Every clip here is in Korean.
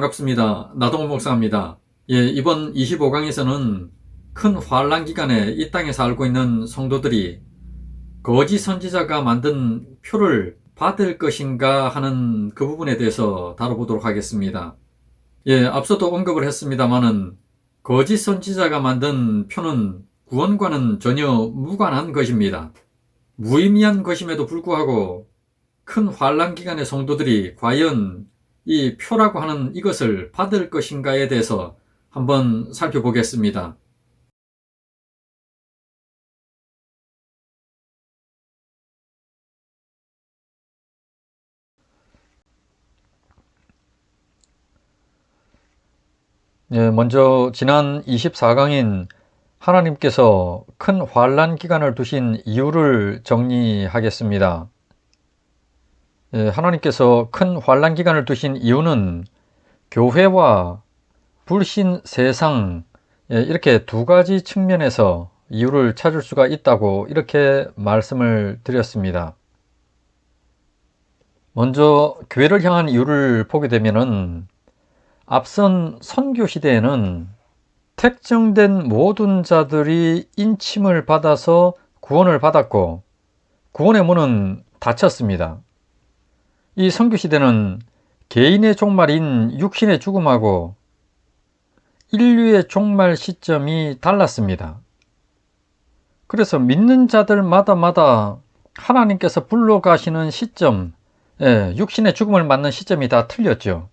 반갑습니다. 나동호 목사입니다. 이번 25강에서는 큰 환란 기간에 이 땅에 살고 있는 성도들이 거짓 선지자가 만든 표를 받을 것인가 하는 그 부분에 대해서 다뤄보도록 하겠습니다. 앞서도 언급을 했습니다마는 거짓 선지자가 만든 표는 구원과는 전혀 무관한 것입니다. 무의미한 것임에도 불구하고 큰 환란 기간의 성도들이 과연 이 표라고 하는 이것을 받을 것인가에 대해서 한번 살펴보겠습니다. 먼저 지난 24강인 하나님께서 큰 환란 기간을 두신 이유를 정리하겠습니다. 하나님께서 큰 환란 기간을 두신 이유는 교회와 불신 세상, 이렇게 두 가지 측면에서 이유를 찾을 수가 있다고 이렇게 말씀을 드렸습니다. 먼저 교회를 향한 이유를 보게 되면은 앞선 선교 시대에는 특정된 모든 자들이 인침을 받아서 구원을 받았고 구원의 문은 닫혔습니다. 이 선교 시대는 개인의 종말인 육신의 죽음하고 인류의 종말 시점이 달랐습니다. 그래서 믿는 자들마다 하나님께서 불러가시는 시점, 육신의 죽음을 맞는 시점이 다 틀렸죠.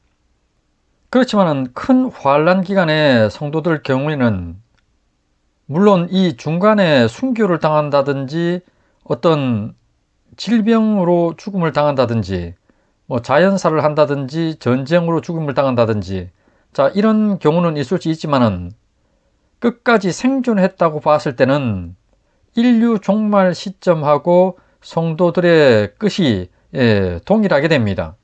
그렇지만 큰 환란 기간의 성도들 경우에는 물론 이 중간에 순교를 당한다든지 어떤 질병으로 죽음을 당한다든지 자연사를 한다든지 전쟁으로 죽음을 당한다든지 이런 경우는 있을 수 있지만은 끝까지 생존했다고 봤을 때는 인류 종말 시점하고 성도들의 끝이 동일하게 됩니다.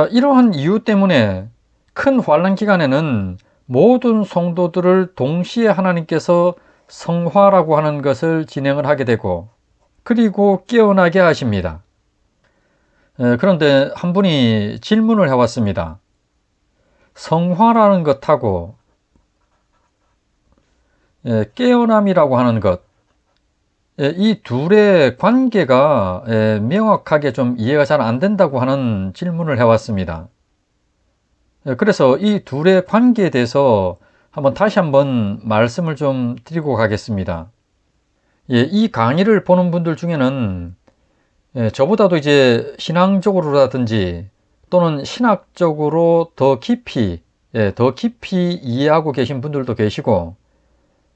이러한 이유 때문에 큰 환란 기간에는 모든 성도들을 동시에 하나님께서 성화라고 하는 것을 진행을 하게 되고 그리고 깨어나게 하십니다. 그런데 한 분이 질문을 해왔습니다. 성화라는 것하고 깨어남이라고 하는 것, 이 둘의 관계가 명확하게 좀 이해가 잘 안 된다고 하는 질문을 해왔습니다. 그래서 이 둘의 관계에 대해서 다시 한번 말씀을 좀 드리고 가겠습니다. 이 강의를 보는 분들 중에는 저보다도 이제 신앙적으로라든지 또는 신학적으로 더 깊이 이해하고 계신 분들도 계시고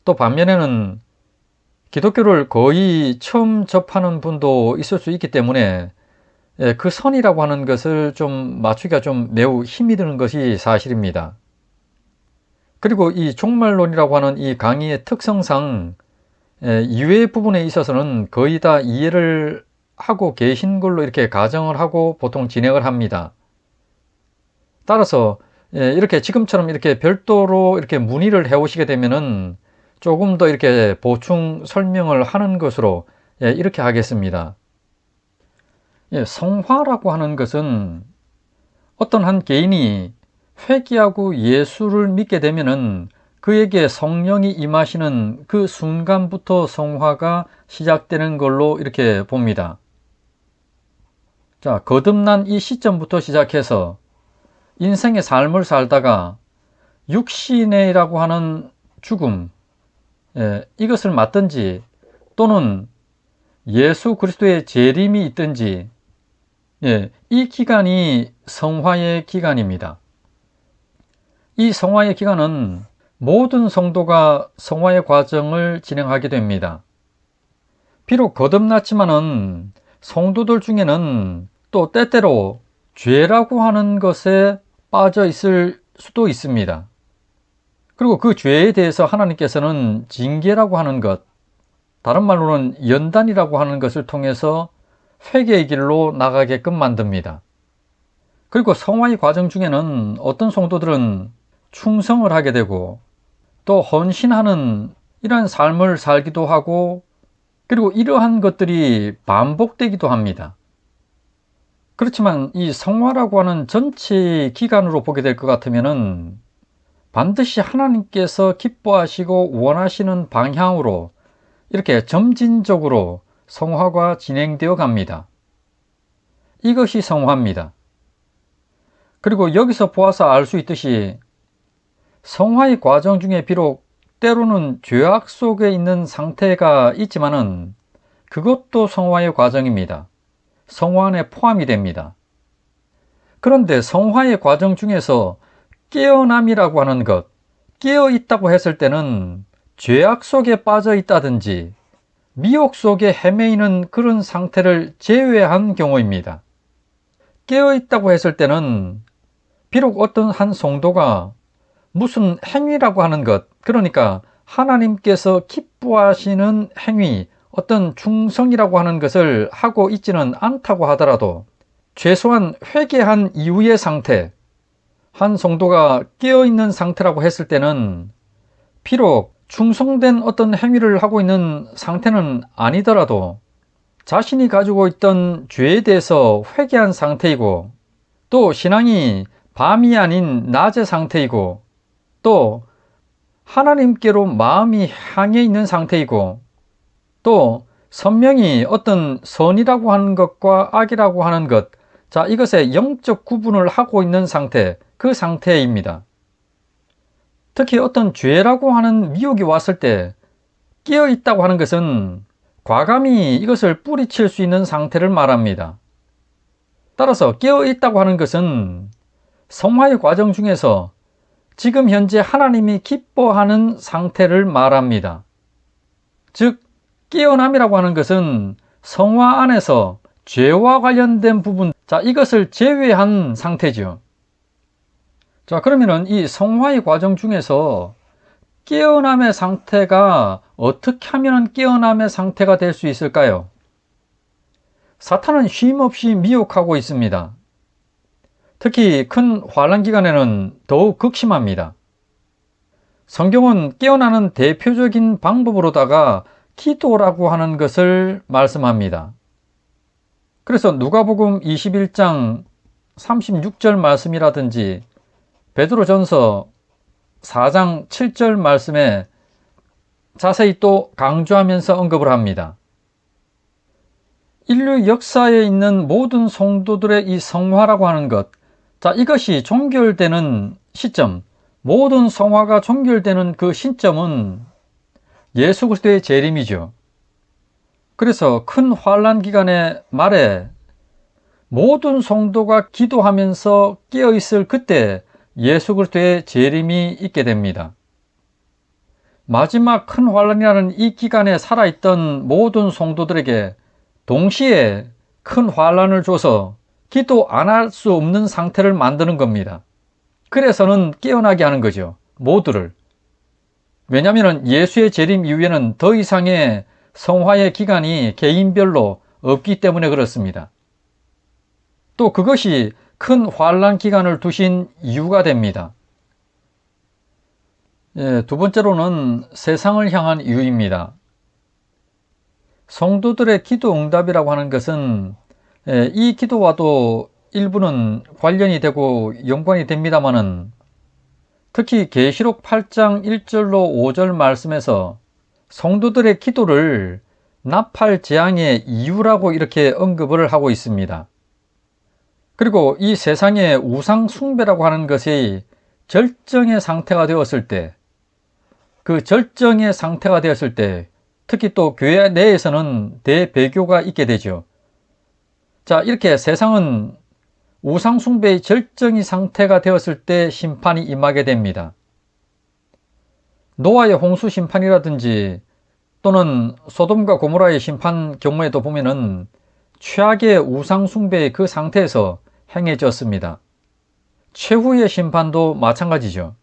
또 반면에는 기독교를 거의 처음 접하는 분도 있을 수 있기 때문에 그 선이라고 하는 것을 좀 맞추기가 좀 매우 힘이 드는 것이 사실입니다. 그리고 이 종말론이라고 하는 이 강의의 특성상 이외의 부분에 있어서는 거의 다 이해를 하고 계신 걸로 이렇게 가정을 하고 보통 진행을 합니다. 따라서 이렇게 지금처럼 이렇게 별도로 이렇게 문의를 해 오시게 되면은 조금 더 이렇게 보충 설명을 하는 것으로 이렇게 하겠습니다. 성화라고 하는 것은 어떤 한 개인이 회개하고 예수를 믿게 되면은 그에게 성령이 임하시는 그 순간부터 성화가 시작되는 걸로 이렇게 봅니다. 거듭난 이 시점부터 시작해서 인생의 삶을 살다가 육신이라고 하는 죽음, 이것을 맞든지 또는 예수 그리스도의 재림이 있든지 이 기간이 성화의 기간입니다. 이 성화의 기간은 모든 성도가 성화의 과정을 진행하게 됩니다. 비록 거듭났지만은 성도들 중에는 또 때때로 죄라고 하는 것에 빠져 있을 수도 있습니다. 그리고 그 죄에 대해서 하나님께서는 징계라고 하는 것, 다른 말로는 연단이라고 하는 것을 통해서 회개의 길로 나가게끔 만듭니다. 그리고 성화의 과정 중에는 어떤 성도들은 충성을 하게 되고 또 헌신하는 이러한 삶을 살기도 하고 그리고 이러한 것들이 반복되기도 합니다. 그렇지만 이 성화라고 하는 전체 기간으로 보게 될 것 같으면은 반드시 하나님께서 기뻐하시고 원하시는 방향으로 이렇게 점진적으로 성화가 진행되어 갑니다. 이것이 성화입니다. 그리고 여기서 보아서 알 수 있듯이 성화의 과정 중에 비록 때로는 죄악 속에 있는 상태가 있지만은 그것도 성화의 과정입니다. 성화 안에 포함이 됩니다. 그런데 성화의 과정 중에서 깨어남이라고 하는 것, 깨어 있다고 했을 때는 죄악 속에 빠져 있다든지 미혹 속에 헤매이는 그런 상태를 제외한 경우입니다. 깨어 있다고 했을 때는 비록 어떤 한 성도가 무슨 행위라고 하는 것, 그러니까 하나님께서 기뻐하시는 행위, 어떤 충성이라고 하는 것을 하고 있지는 않다고 하더라도 최소한 회개한 이후의 상태, 한 성도가 깨어있는 상태라고 했을 때는 비록 충성된 어떤 행위를 하고 있는 상태는 아니더라도 자신이 가지고 있던 죄에 대해서 회개한 상태이고, 또 신앙이 밤이 아닌 낮의 상태이고, 또 하나님께로 마음이 향해 있는 상태이고, 또 선명히 어떤 선이라고 하는 것과 악이라고 하는 것, 자, 이것의 영적 구분을 하고 있는 상태, 그 상태입니다. 특히 어떤 죄라고 하는 미혹이 왔을 때 깨어 있다고 하는 것은 과감히 이것을 뿌리칠 수 있는 상태를 말합니다. 따라서 깨어 있다고 하는 것은 성화의 과정 중에서 지금 현재 하나님이 기뻐하는 상태를 말합니다. 즉, 깨어남이라고 하는 것은 성화 안에서 죄와 관련된 부분, 자, 이것을 제외한 상태죠. 자, 그러면은 이 성화의 과정 중에서 깨어남의 상태가 어떻게 하면 깨어남의 상태가 될 수 있을까요? 사탄은 쉼없이 미혹하고 있습니다. 특히 큰 환난 기간에는 더욱 극심합니다. 성경은 깨어나는 대표적인 방법으로다가 기도라고 하는 것을 말씀합니다. 그래서 누가복음 21장 36절 말씀이라든지 베드로전서 4장 7절 말씀에 자세히 또 강조하면서 언급을 합니다. 인류 역사에 있는 모든 성도들의 이 성화라고 하는 것, 자, 이것이 종결되는 시점, 모든 성화가 종결되는 그 시점은 예수 그리스도의 재림이죠. 그래서 큰 환난 기간의 말에 모든 성도가 기도하면서 깨어있을 그때 예수 그리스도의 재림이 있게 됩니다. 마지막 큰 환난이라는 이 기간에 살아있던 모든 성도들에게 동시에 큰 환난을 줘서 기도 안 할 수 없는 상태를 만드는 겁니다. 그래서는 깨어나게 하는 거죠. 모두를. 왜냐하면 예수의 재림 이후에는 더 이상의 성화의 기간이 개인별로 없기 때문에 그렇습니다. 또 그것이 큰 환난 기간을 두신 이유가 됩니다. 두 번째로는 세상을 향한 이유입니다. 성도들의 기도 응답이라고 하는 것은 이 기도와도 일부는 관련이 되고 연관이 됩니다마는 특히 계시록 8장 1절로 5절 말씀에서 성도들의 기도를 나팔 재앙의 이유라고 이렇게 언급을 하고 있습니다. 그리고 이 세상의 우상 숭배라고 하는 것이 절정의 상태가 되었을 때, 그 절정의 상태가 되었을 때 특히 또 교회 내에서는 대배교가 있게 되죠. 자, 이렇게 세상은 우상 숭배의 절정의 상태가 되었을 때 심판이 임하게 됩니다. 노아의 홍수 심판이라든지 또는 소돔과 고모라의 심판 경우에도 보면은 최악의 우상 숭배의 그 상태에서 행해졌습니다. 최후의 심판도 마찬가지죠.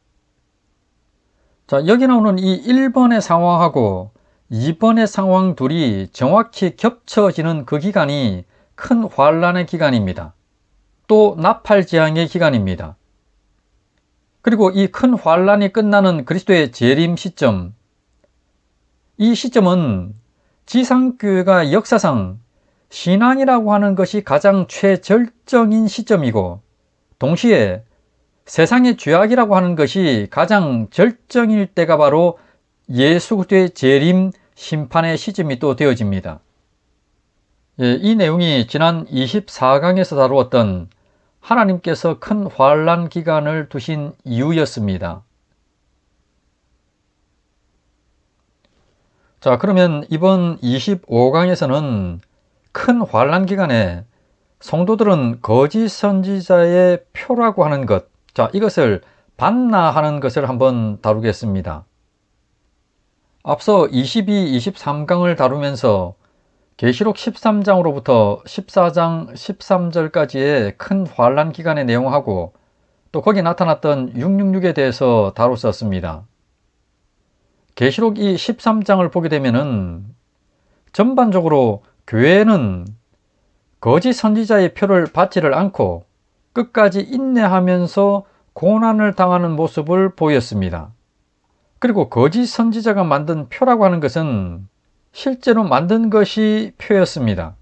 자, 여기 나오는 이 1번의 상황하고 2번의 상황 둘이 정확히 겹쳐지는 그 기간이 큰 환난의 기간입니다. 또 나팔 재앙의 기간입니다. 그리고 이 큰 환난이 끝나는 그리스도의 재림 시점, 이 시점은 지상교회가 역사상 신앙이라고 하는 것이 가장 최절정인 시점이고, 동시에 세상의 죄악이라고 하는 것이 가장 절정일 때가 바로 예수 그리스도의 재림 심판의 시점이 또 되어집니다. 이 내용이 지난 24강에서 다루었던 하나님께서 큰 환난 기간을 두신 이유였습니다. 자, 그러면 이번 25강에서는 큰 환난 기간에 성도들은 거짓 선지자의 표라고 하는 것, 자, 이것을 반나하는 것을 한번 다루겠습니다. 앞서 22, 23강을 다루면서 계시록 13장으로부터 14장 13절까지의 큰 환난 기간의 내용하고 또 거기 나타났던 666에 대해서 다뤘었습니다. 계시록 이 13장을 보게 되면은 전반적으로 교회는 거짓 선지자의 표를 받지를 않고 끝까지 인내하면서 고난을 당하는 모습을 보였습니다. 그리고 거짓 선지자가 만든 표라고 하는 것은 실제로 만든 것이 표였습니다.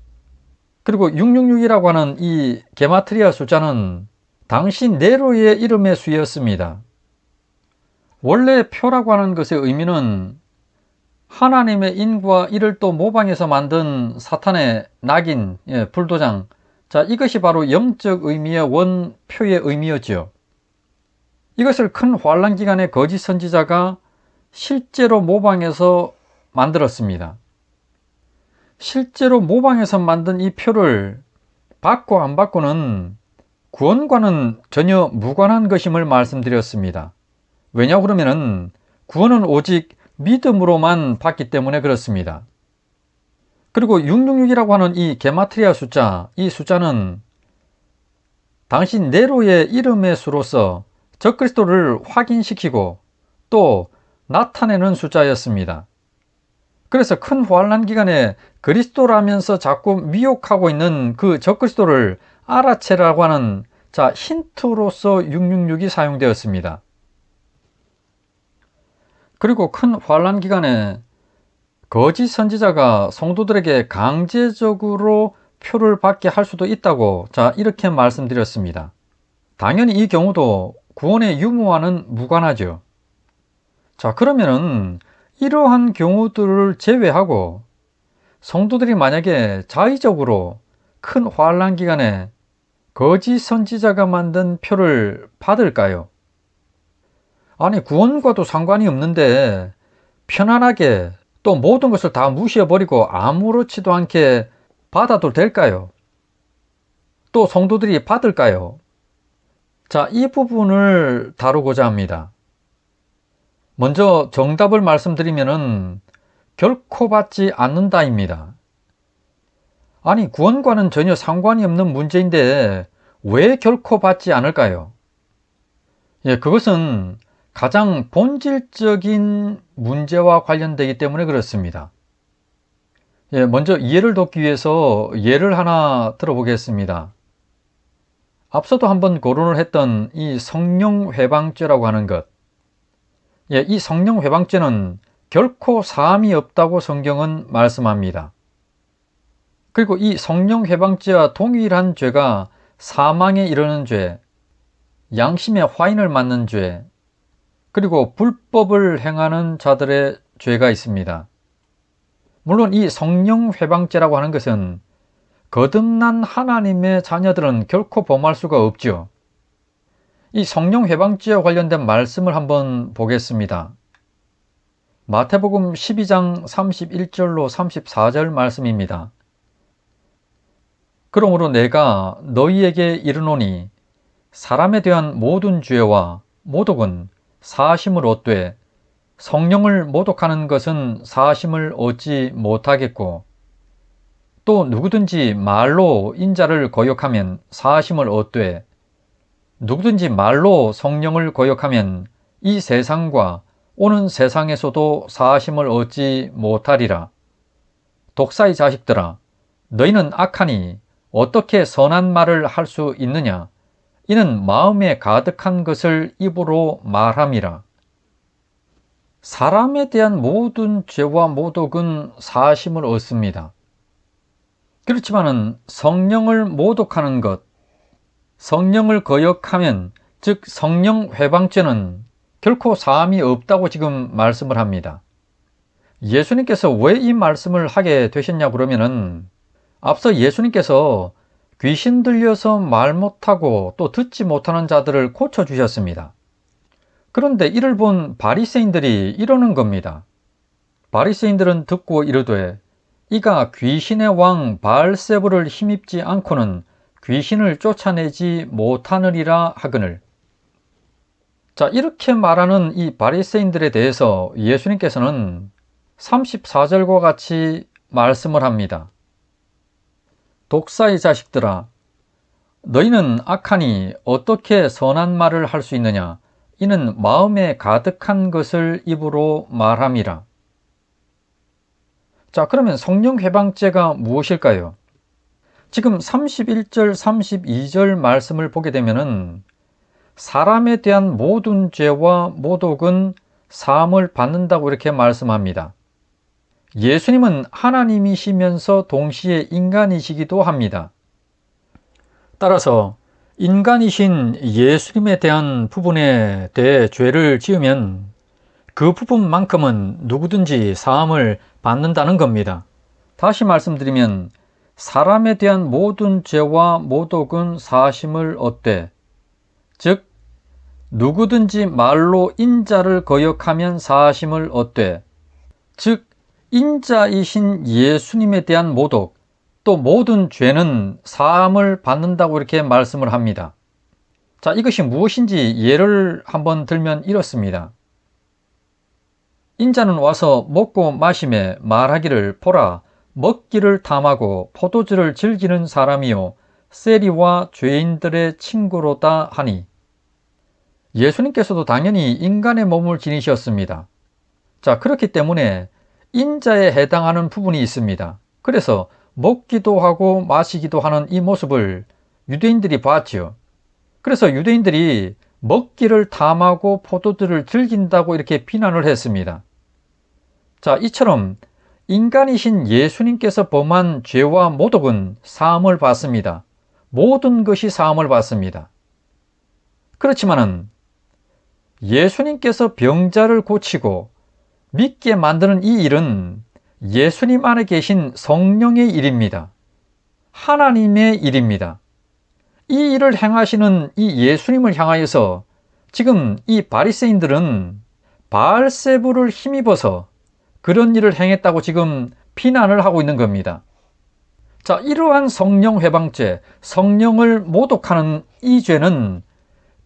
그리고 666이라고 하는 이 게마트리아 숫자는 당시 네로의 이름의 수였습니다. 원래 표라고 하는 것의 의미는 하나님의 인과 이를 또 모방해서 만든 사탄의 낙인, 불도장, 자, 이것이 바로 영적 의미의 원표의 의미였죠. 이것을 큰 환난 기간의 거짓 선지자가 실제로 모방해서 만들었습니다. 실제로 모방해서 만든 이 표를 받고 안 받고는 구원과는 전혀 무관한 것임을 말씀드렸습니다. 왜냐 그러면은 구원은 오직 믿음으로만 받기 때문에 그렇습니다. 그리고 666이라고 하는 이 게마트리아 숫자, 이 숫자는 당시 네로의 이름의 수로서 적그리스도를 확인시키고 또 나타내는 숫자였습니다. 그래서 큰 환난 기간에 그리스도라면서 자꾸 미혹하고 있는 그 적그리스도를 알아채라고 하는 힌트로서 666이 사용되었습니다. 그리고 큰 환난 기간에 거짓 선지자가 성도들에게 강제적으로 표를 받게 할 수도 있다고 이렇게 말씀드렸습니다. 당연히 이 경우도 구원의 유무와는 무관하죠. 자, 그러면은 이러한 경우들을 제외하고 성도들이 만약에 자의적으로 큰 환난 기간에 거짓 선지자가 만든 표를 받을까요? 아니, 구원과도 상관이 없는데 편안하게 또 모든 것을 다 무시해버리고 아무렇지도 않게 받아도 될까요? 또 성도들이 받을까요? 자, 이 부분을 다루고자 합니다. 먼저 정답을 말씀드리면은 결코 받지 않는다입니다. 아니, 구원과는 전혀 상관이 없는 문제인데 왜 결코 받지 않을까요? 그것은 가장 본질적인 문제와 관련되기 때문에 그렇습니다. 먼저 이해를 돕기 위해서 예를 하나 들어보겠습니다. 앞서도 한번 거론을 했던 이 성령 회방죄라고 하는 것. 이 성령 회방죄는 결코 사함이 없다고 성경은 말씀합니다. 그리고 이 성령 회방죄와 동일한 죄가 사망에 이르는 죄, 양심의 화인을 맞는 죄, 그리고 불법을 행하는 자들의 죄가 있습니다. 물론 이 성령 회방죄라고 하는 것은 거듭난 하나님의 자녀들은 결코 범할 수가 없죠. 이 성령 회방죄와 관련된 말씀을 한번 보겠습니다. 마태복음 12장 31절로 34절 말씀입니다. 그러므로 내가 너희에게 이르노니 사람에 대한 모든 죄와 모독은 사심을 얻되 성령을 모독하는 것은 사심을 얻지 못하겠고 또 누구든지 말로 인자를 거역하면 사심을 얻되 누구든지 말로 성령을 거역하면 이 세상과 오는 세상에서도 사심을 얻지 못하리라. 독사의 자식들아, 너희는 악하니 어떻게 선한 말을 할 수 있느냐? 이는 마음에 가득한 것을 입으로 말함이라. 사람에 대한 모든 죄와 모독은 사심을 얻습니다. 그렇지만은 성령을 모독하는 것, 성령을 거역하면, 즉 성령 회방죄는 결코 사함이 없다고 지금 말씀을 합니다. 예수님께서 왜 이 말씀을 하게 되셨냐 그러면은, 앞서 예수님께서 귀신 들려서 말 못하고 또 듣지 못하는 자들을 고쳐주셨습니다. 그런데 이를 본 바리새인들이 이러는 겁니다. 바리새인들은 듣고 이르되 이가 귀신의 왕 바알세불을 힘입지 않고는 귀신을 쫓아내지 못하느니라 하거늘. 자, 이렇게 말하는 이 바리새인들에 대해서 예수님께서는 34절과 같이 말씀을 합니다. 독사의 자식들아, 너희는 악하니 어떻게 선한 말을 할 수 있느냐? 이는 마음에 가득한 것을 입으로 말함이라. 자, 그러면 성령 회방죄가 무엇일까요? 지금 31절, 32절 말씀을 보게 되면은 사람에 대한 모든 죄와 모독은 사함을 받는다고 이렇게 말씀합니다. 예수님은 하나님이시면서 동시에 인간이시기도 합니다. 따라서 인간이신 예수님에 대한 부분에 대해 죄를 지으면 그 부분만큼은 누구든지 사함을 받는다는 겁니다. 다시 말씀드리면 사람에 대한 모든 죄와 모독은 사심을 얻되, 즉 누구든지 말로 인자를 거역하면 사심을 얻되, 즉 인자이신 예수님에 대한 모독, 또 모든 죄는 사함을 받는다고 이렇게 말씀을 합니다. 자, 이것이 무엇인지 예를 한번 들면 이렇습니다. 인자는 와서 먹고 마시매 말하기를 보라, 먹기를 탐하고 포도주를 즐기는 사람이요 세리와 죄인들의 친구로다 하니. 예수님께서도 당연히 인간의 몸을 지니셨습니다. 자, 그렇기 때문에 인자에 해당하는 부분이 있습니다. 그래서 먹기도 하고 마시기도 하는 이 모습을 유대인들이 봤죠. 그래서 유대인들이 먹기를 탐하고 포도주를 즐긴다고 이렇게 비난을 했습니다. 자, 이처럼 인간이신 예수님께서 범한 죄와 모독은 사함을 받습니다. 모든 것이 사함을 받습니다. 그렇지만은 예수님께서 병자를 고치고 믿게 만드는 이 일은 예수님 안에 계신 성령의 일입니다. 하나님의 일입니다. 이 일을 행하시는 이 예수님을 향하여서 지금 이 바리새인들은 바알세불을 힘입어서 그런 일을 행했다고 지금 비난을 하고 있는 겁니다. 자, 이러한 성령 회방죄, 성령을 모독하는 이 죄는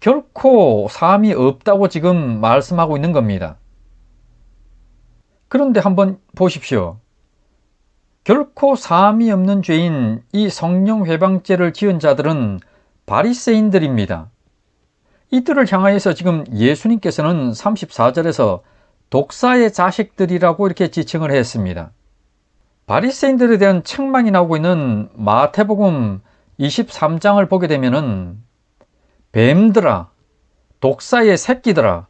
결코 사함이 없다고 지금 말씀하고 있는 겁니다. 그런데 한번 보십시오. 결코 사함이 없는 죄인 이 성령 회방죄를 지은 자들은 바리새인들입니다. 이들을 향하여서 지금 예수님께서는 34절에서 독사의 자식들이라고 이렇게 지칭을 했습니다. 바리새인들에 대한 책망이 나오고 있는 마태복음 23장을 보게 되면은 뱀들아, 독사의 새끼들아.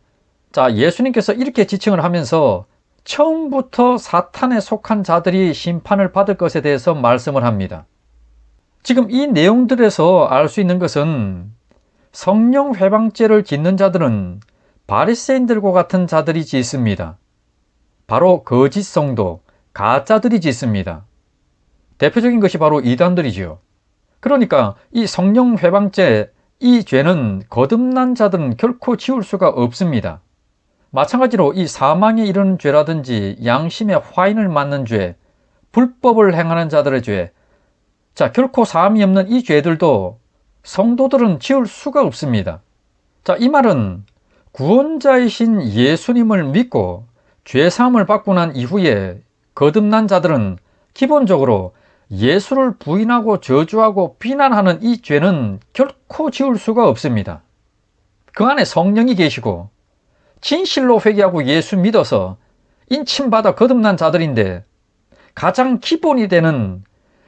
자, 예수님께서 이렇게 지칭을 하면서 처음부터 사탄에 속한 자들이 심판을 받을 것에 대해서 말씀을 합니다. 지금 이 내용들에서 알 수 있는 것은 성령 회방죄를 짓는 자들은 바리새인들과 같은 자들이 짓습니다. 바로 거짓 성도, 가짜들이 짓습니다. 대표적인 것이 바로 이단들이죠. 그러니까 이 성령 회방죄, 이 죄는 거듭난 자들은 결코 지울 수가 없습니다. 마찬가지로 이 사망에 이르는 죄라든지 양심의 화인을 맞는 죄, 불법을 행하는 자들의 죄, 자, 결코 사함이 없는 이 죄들도 성도들은 지울 수가 없습니다. 자, 이 말은 구원자이신 예수님을 믿고 죄사함을 받고 난 이후에 거듭난 자들은 기본적으로 예수를 부인하고 저주하고 비난하는 이 죄는 결코 지울 수가 없습니다. 그 안에 성령이 계시고 진실로 회개하고 예수 믿어서 인침받아 거듭난 자들인데 가장 기본이 되는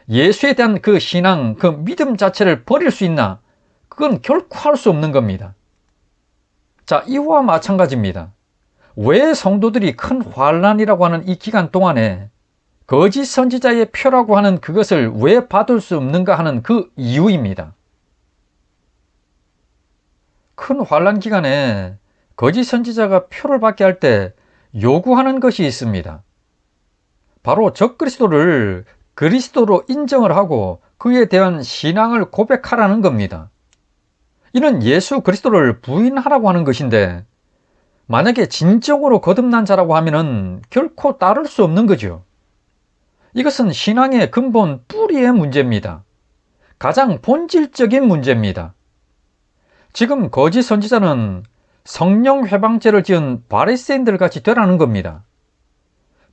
예수에 대한 그 신앙, 그 믿음 자체를 버릴 수 있나? 그건 결코 할 수 없는 겁니다. 자, 이와 마찬가지입니다. 왜 성도들이 큰 환난이라고 하는 이 기간 동안에 거짓 선지자의 표라고 하는 그것을 왜 받을 수 없는가 하는 그 이유입니다. 큰 환란 기간에 거짓 선지자가 표를 받게 할 때 요구하는 것이 있습니다. 바로 적그리스도를 그리스도로 인정을 하고 그에 대한 신앙을 고백하라는 겁니다. 이는 예수 그리스도를 부인하라고 하는 것인데, 만약에 진정으로 거듭난 자라고 하면은 결코 따를 수 없는 거죠. 이것은 신앙의 근본 뿌리의 문제입니다. 가장 본질적인 문제입니다. 지금 거짓 선지자는 성령 회방죄를 지은 바리새인들 같이 되라는 겁니다.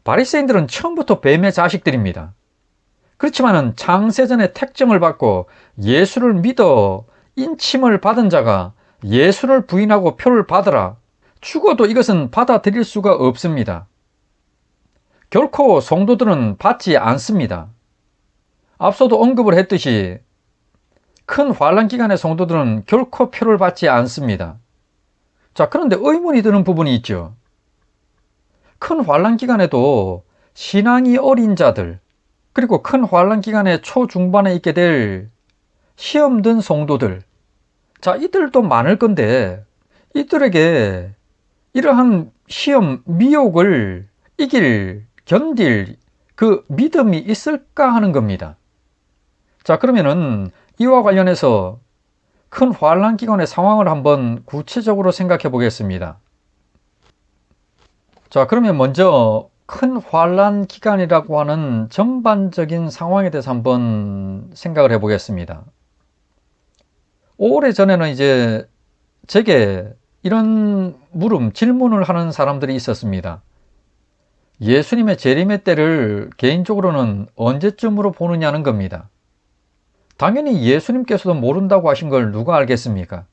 바리새인들은 처음부터 뱀의 자식들입니다. 그렇지만은 창세전에 택정을 받고 예수를 믿어 인침을 받은 자가 예수를 부인하고 표를 받으라, 죽어도 이것은 받아들일 수가 없습니다. 결코 성도들은 받지 않습니다. 앞서도 언급을 했듯이 큰 환란 기간의 성도들은 결코 표를 받지 않습니다. 자, 그런데 의문이 드는 부분이 있죠. 큰 환란 기간에도 신앙이 어린 자들, 그리고 큰 환란 기간의 초중반에 있게 될 시험 든 성도들, 자, 이들도 많을 건데 이들에게 이러한 시험, 미혹을 견딜 그 믿음이 있을까 하는 겁니다. 자, 그러면은 이와 관련해서 큰 환란 기간의 상황을 한번 구체적으로 생각해 보겠습니다. 자, 그러면 먼저 큰 환란 기간이라고 하는 전반적인 상황에 대해서 한번 생각을 해 보겠습니다. 오래전에는 이제 제게 이런 질문을 하는 사람들이 있었습니다. 예수님의 재림의 때를 개인적으로는 언제쯤으로 보느냐는 겁니다. 당연히 예수님께서도 모른다고 하신 걸 누가 알겠습니까?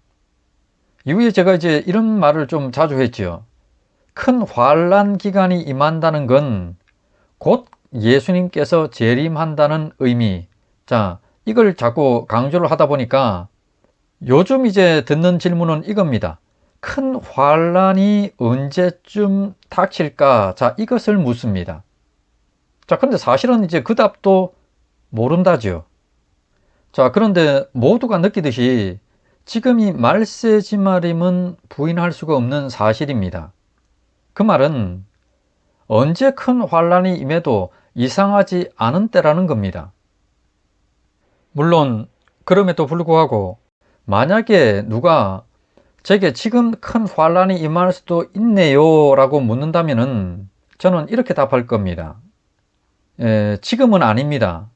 이후에 제가 이제 이런 말을 좀 자주 했지요. 큰 환란 기간이 임한다는 건 곧 예수님께서 재림한다는 의미. 자, 이걸 자꾸 강조를 하다 보니까 요즘 이제 듣는 질문은 이겁니다. 큰 환란이 언제쯤 닥칠까? 자, 이것을 묻습니다. 자, 그런데 사실은 이제 그 답도 모른다죠. 자, 그런데 모두가 느끼듯이 지금이 말세지말임은 부인할 수가 없는 사실입니다. 그 말은 언제 큰 환란이 임해도 이상하지 않은 때라는 겁니다. 물론 그럼에도 불구하고 만약에 누가 제게 지금 큰 환란이 임할 수도 있네요 라고 묻는다면은 저는 이렇게 답할 겁니다. 지금은 아닙니다.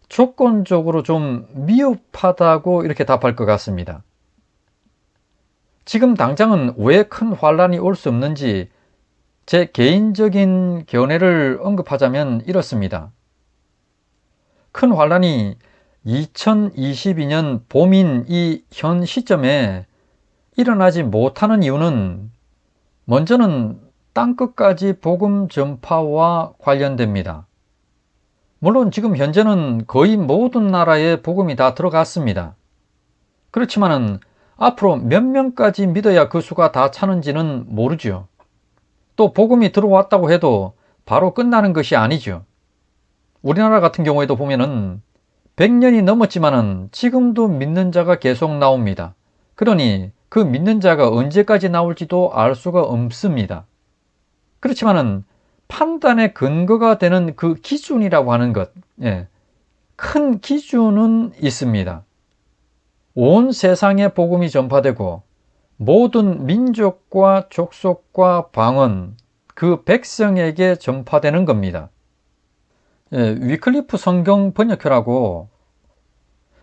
조건적으로 좀 미흡하다고 이렇게 답할 것 같습니다. 지금 당장은 왜 큰 환란이 올 수 없는지 제 개인적인 견해를 언급하자면 이렇습니다. 큰 환란이 2022년 봄인 이 현 시점에 일어나지 못하는 이유는 먼저는 땅끝까지 복음 전파와 관련됩니다. 물론 지금 현재는 거의 모든 나라에 복음이 다 들어갔습니다. 그렇지만은 앞으로 몇 명까지 믿어야 그 수가 다 차는지는 모르죠. 또 복음이 들어왔다고 해도 바로 끝나는 것이 아니죠. 우리나라 같은 경우에도 보면은 100년이 넘었지만은 지금도 믿는 자가 계속 나옵니다. 그러니 그 믿는 자가 언제까지 나올지도 알 수가 없습니다. 그렇지만은 판단의 근거가 되는 그 기준이라고 하는 것, 큰 기준은 있습니다. 온 세상에 복음이 전파되고 모든 민족과 족속과 방언, 그 백성에게 전파되는 겁니다. 위클리프 성경 번역회라고,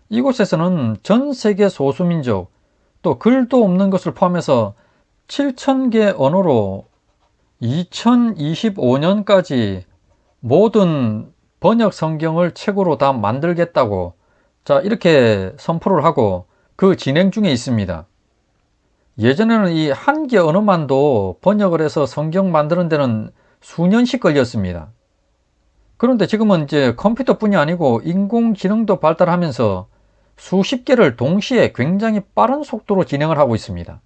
이곳에서는 전 세계 소수민족, 또 글도 없는 것을 포함해서 7,000개 언어로 2025년까지 모든 번역 성경을 책으로 다 만들겠다고, 자, 이렇게 선포를 하고 그 진행 중에 있습니다. 예전에는 이 한 개 언어만도 번역을 해서 성경 만드는 데는 수년씩 걸렸습니다. 그런데 지금은 이제 컴퓨터뿐이 아니고 인공지능도 발달하면서 수십 개를 동시에 굉장히 빠른 속도로 진행을 하고 있습니다.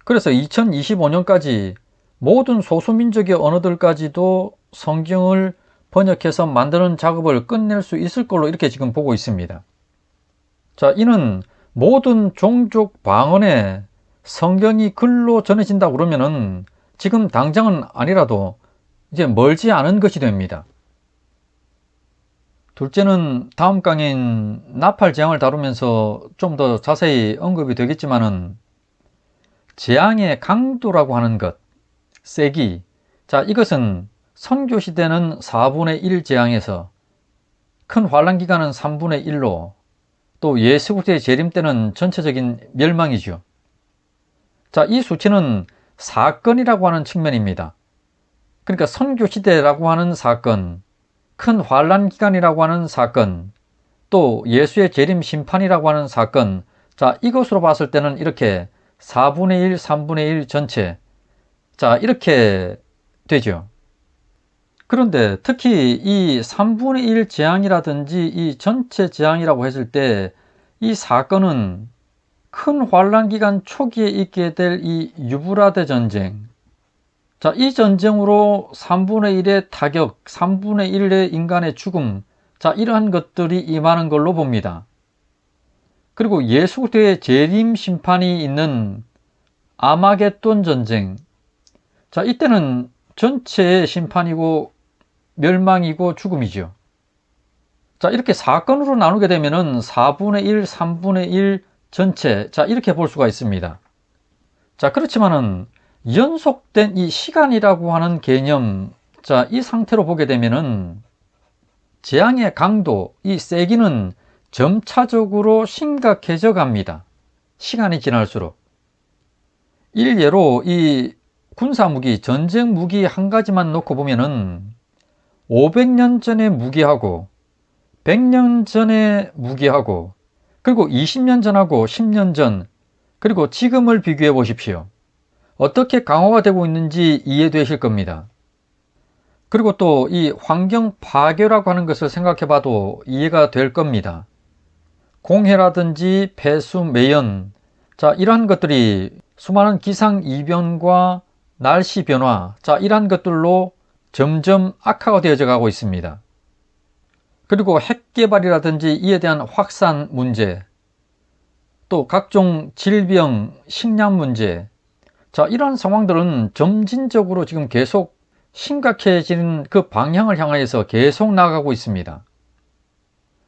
그래서 2025년까지 모든 소수민족의 언어들까지도 성경을 번역해서 만드는 작업을 끝낼 수 있을 걸로 이렇게 지금 보고 있습니다. 자, 이는 모든 종족 방언에 성경이 글로 전해진다고 그러면은 지금 당장은 아니라도 이제 멀지 않은 것이 됩니다. 둘째는 다음 강의인 나팔 재앙을 다루면서 좀 더 자세히 언급이 되겠지만은 재앙의 강도라고 하는 것, 세기. 자, 이것은 선교시대는 4분의 1 재앙에서 큰 환란 기간은 3분의 1로 또 예수 그리스도의 재림 때는 전체적인 멸망이죠. 자, 이 수치는 사건이라고 하는 측면입니다. 그러니까 선교시대라고 하는 사건, 큰 환란 기간이라고 하는 사건, 또 예수의 재림 심판이라고 하는 사건, 자, 이것으로 봤을 때는 이렇게 4분의 1, 3분의 1 전체, 자, 이렇게 되죠. 그런데 특히 이 3분의 1 재앙이라든지 이 전체 재앙이라고 했을 때 이 사건은 큰 환란 기간 초기에 있게 될 이 유브라데 전쟁, 자, 이 전쟁으로 3분의 1의 타격, 3분의 1의 인간의 죽음, 자, 이러한 것들이 임하는 걸로 봅니다. 그리고 예수 그리스도의 재림 심판이 있는 아마겟돈 전쟁, 자, 이때는 전체의 심판이고 멸망이고 죽음이죠. 자, 이렇게 사건으로 나누게 되면은 4분의 1, 3분의 1 전체, 자, 이렇게 볼 수가 있습니다. 자, 그렇지만은 연속된 이 시간이라고 하는 개념, 자, 이 상태로 보게 되면은 재앙의 강도, 이 세기는 점차적으로 심각해져 갑니다. 시간이 지날수록. 일례로 이 군사무기, 전쟁 무기 한 가지만 놓고 보면은 500년 전의 무기하고 100년 전의 무기하고 그리고 20년 전하고 10년 전 그리고 지금을 비교해 보십시오. 어떻게 강화가 되고 있는지 이해되실 겁니다. 그리고 또 이 환경 파괴라고 하는 것을 생각해 봐도 이해가 될 겁니다. 공해라든지 폐수, 매연, 자, 이러한 것들이 수많은 기상이변과 날씨 변화, 자, 이러한 것들로 점점 악화가 되어져 가고 있습니다. 그리고 핵 개발이라든지 이에 대한 확산 문제, 또 각종 질병, 식량 문제, 자, 이런 상황들은 점진적으로 지금 계속 심각해지는 그 방향을 향하여서 계속 나아가고 있습니다.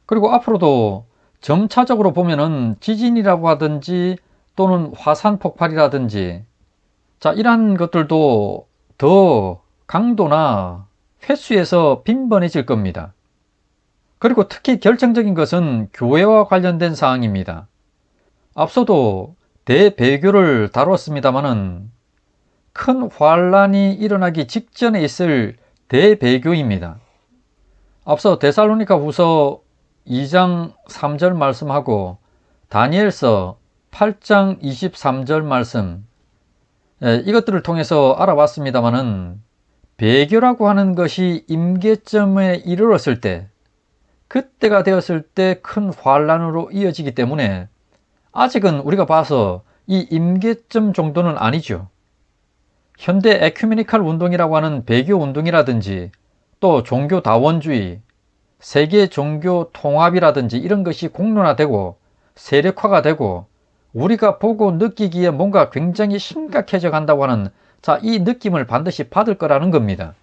그리고 앞으로도 점차적으로 보면은 지진이라고 하든지 또는 화산 폭발이라든지, 자, 이러한 것들도 더 강도나 횟수에서 빈번해질 겁니다. 그리고 특히 결정적인 것은 교회와 관련된 사항입니다. 앞서도 대배교를 다뤘습니다마는 큰 환란이 일어나기 직전에 있을 대배교입니다. 앞서 데살로니가 후서 2장 3절 말씀하고 다니엘서 8장 23절 말씀, 이것들을 통해서 알아봤습니다마는 배교라고 하는 것이 임계점에 이르렀을 때, 그때가 되었을 때 큰 환란으로 이어지기 때문에 아직은 우리가 봐서 이 임계점 정도는 아니죠. 현대 에큐메니칼 운동이라고 하는 배교 운동이라든지 또 종교 다원주의, 세계 종교 통합이라든지 이런 것이 공론화되고 세력화가 되고 우리가 보고 느끼기에 뭔가 굉장히 심각해져 간다고 하는, 자, 이 느낌을 반드시 받을 거라는 겁니다.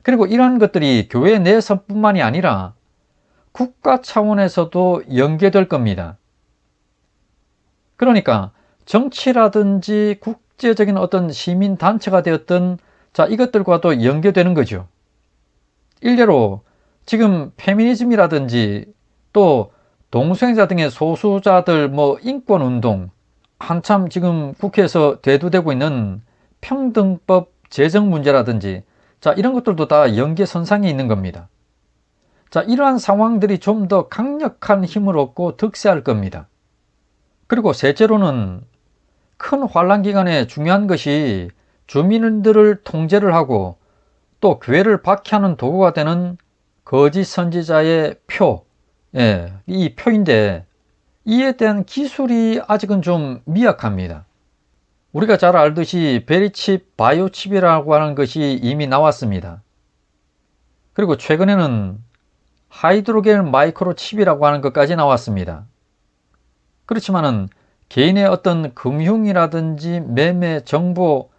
그리고 이러한 것들이 교회 내에서뿐만이 아니라 국가 차원에서도 연계될 겁니다. 그러니까 정치라든지 국제적인 어떤 시민단체가 되었던, 자, 이것들과도 연계되는 거죠. 일례로 지금 페미니즘이라든지 또 동성애자 등의 소수자들 인권운동, 한참 지금 국회에서 대두되고 있는 평등법 제정 문제라든지, 자, 이런 것들도 다 연계선상에 있는 겁니다. 자, 이러한 상황들이 좀 더 강력한 힘을 얻고 득세할 겁니다. 그리고 셋째로는 큰 환란 기간에 중요한 것이 주민들을 통제를 하고 또 교회를 박해하는 도구가 되는 거짓 선지자의 표, 이 표인데 이에 대한 기술이 아직은 좀 미약합니다. 우리가 잘 알듯이 베리칩, 바이오칩이라고 하는 것이 이미 나왔습니다. 그리고 최근에는 하이드로겔 마이크로칩이라고 하는 것까지 나왔습니다. 그렇지만은 개인의 어떤 금융이라든지 매매, 정보,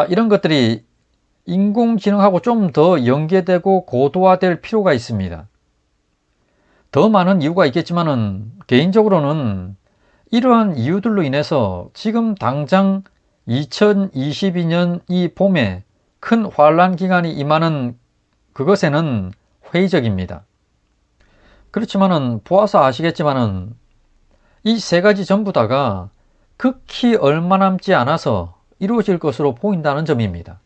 이런 것들이 인공지능하고 좀 더 연계되고 고도화될 필요가 있습니다. 더 많은 이유가 있겠지만은 개인적으로는 이러한 이유들로 인해서 지금 당장 2022년 이 봄에 큰 환란 기간이 임하는 그것에는 회의적입니다. 그렇지만은 보아서 아시겠지만은 이 세 가지 전부 다가 극히 얼마 남지 않아서 이루어질 것으로 보인다는 점입니다.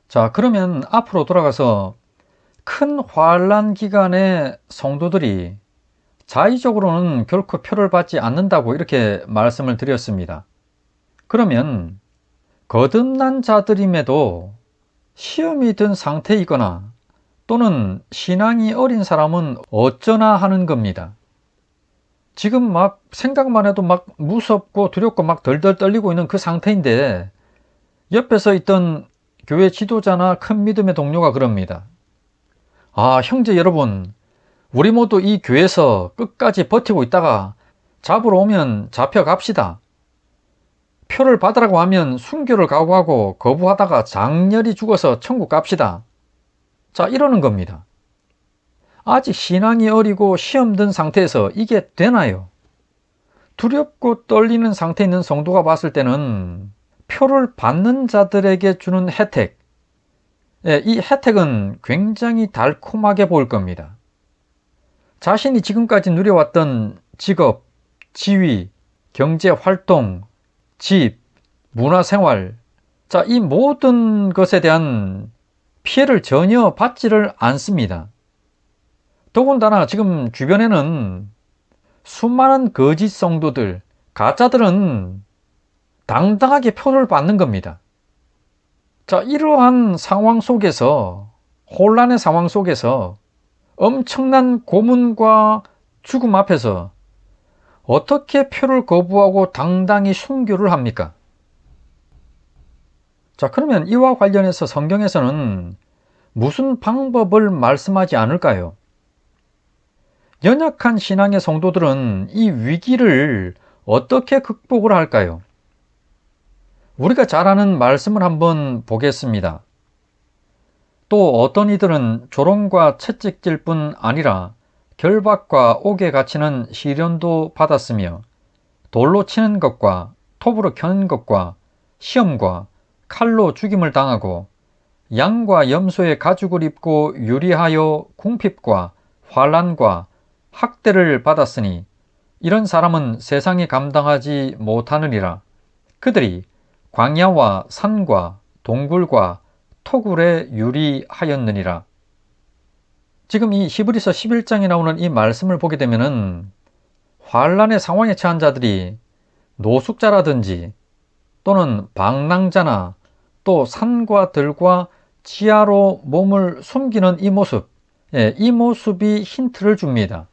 자, 그러면 앞으로 돌아가서 큰 환란 기간에 성도들이 자의적으로는 결코 표를 받지 않는다고 이렇게 말씀을 드렸습니다. 그러면 거듭난 자들임에도 시험이 든 상태이거나 또는 신앙이 어린 사람은 어쩌나 하는 겁니다. 지금 막 생각만 해도 막 무섭고 두렵고 막 덜덜 떨리고 있는 그 상태인데 옆에서 있던 교회 지도자나 큰 믿음의 동료가 그럽니다. 아, 형제 여러분, 우리 모두 이 교회에서 끝까지 버티고 있다가 잡으러 오면 잡혀갑시다. 표를 받으라고 하면 순교를 각오하고 거부하다가 장렬히 죽어서 천국 갑시다. 자, 이러는 겁니다. 아직 신앙이 어리고 시험 든 상태에서 이게 되나요? 두렵고 떨리는 상태에 있는 성도가 봤을 때는 표를 받는 자들에게 주는 혜택, 이 혜택은 굉장히 달콤하게 보일 겁니다. 자신이 지금까지 누려왔던 직업, 지위, 경제활동, 집, 문화생활, 이 모든 것에 대한 피해를 전혀 받지를 않습니다. 더군다나 지금 주변에는 수많은 거짓 성도들, 가짜들은 당당하게 표를 받는 겁니다. 이러한 상황 속에서, 혼란의 상황 속에서 엄청난 고문과 죽음 앞에서 어떻게 표를 거부하고 당당히 순교를 합니까? 그러면 이와 관련해서 성경에서는 무슨 방법을 말씀하지 않을까요? 연약한 신앙의 성도들은 이 위기를 어떻게 극복을 할까요? 우리가 잘 아는 말씀을 한번 보겠습니다. 또 어떤 이들은 조롱과 채찍질 뿐 아니라 결박과 옥에 갇히는 시련도 받았으며 돌로 치는 것과 톱으로 켜는 것과 시험과 칼로 죽임을 당하고 양과 염소의 가죽을 입고 유리하여 궁핍과 환난과 학대를 받았으니 이런 사람은 세상이 감당하지 못하느니라. 그들이 광야와 산과 동굴과 토굴에 유리하였느니라. 지금 이 히브리서 11장에 나오는 이 말씀을 보게 되면은 환난의 상황에 처한 자들이 노숙자라든지 또는 방랑자나 또 산과 들과 지하로 몸을 숨기는 이 모습, 이 모습이 힌트를 줍니다.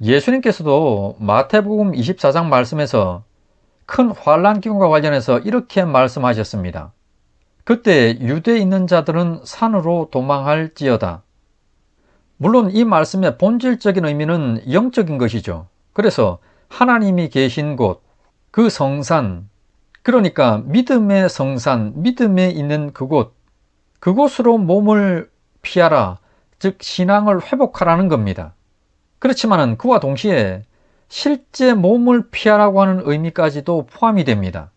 예수님께서도 마태복음 24장 말씀에서 큰 환난 기간과 관련해서 이렇게 말씀하셨습니다. 그때 유대에 있는 자들은 산으로 도망할지어다. 물론 이 말씀의 본질적인 의미는 영적인 것이죠. 그래서 하나님이 계신 곳, 그 성산, 그러니까 믿음의 성산, 믿음에 있는 그곳, 그곳으로 몸을 피하라, 즉 신앙을 회복하라는 겁니다. 그렇지만은 그와 동시에 실제 몸을 피하라고 하는 의미까지도 포함이 됩니다.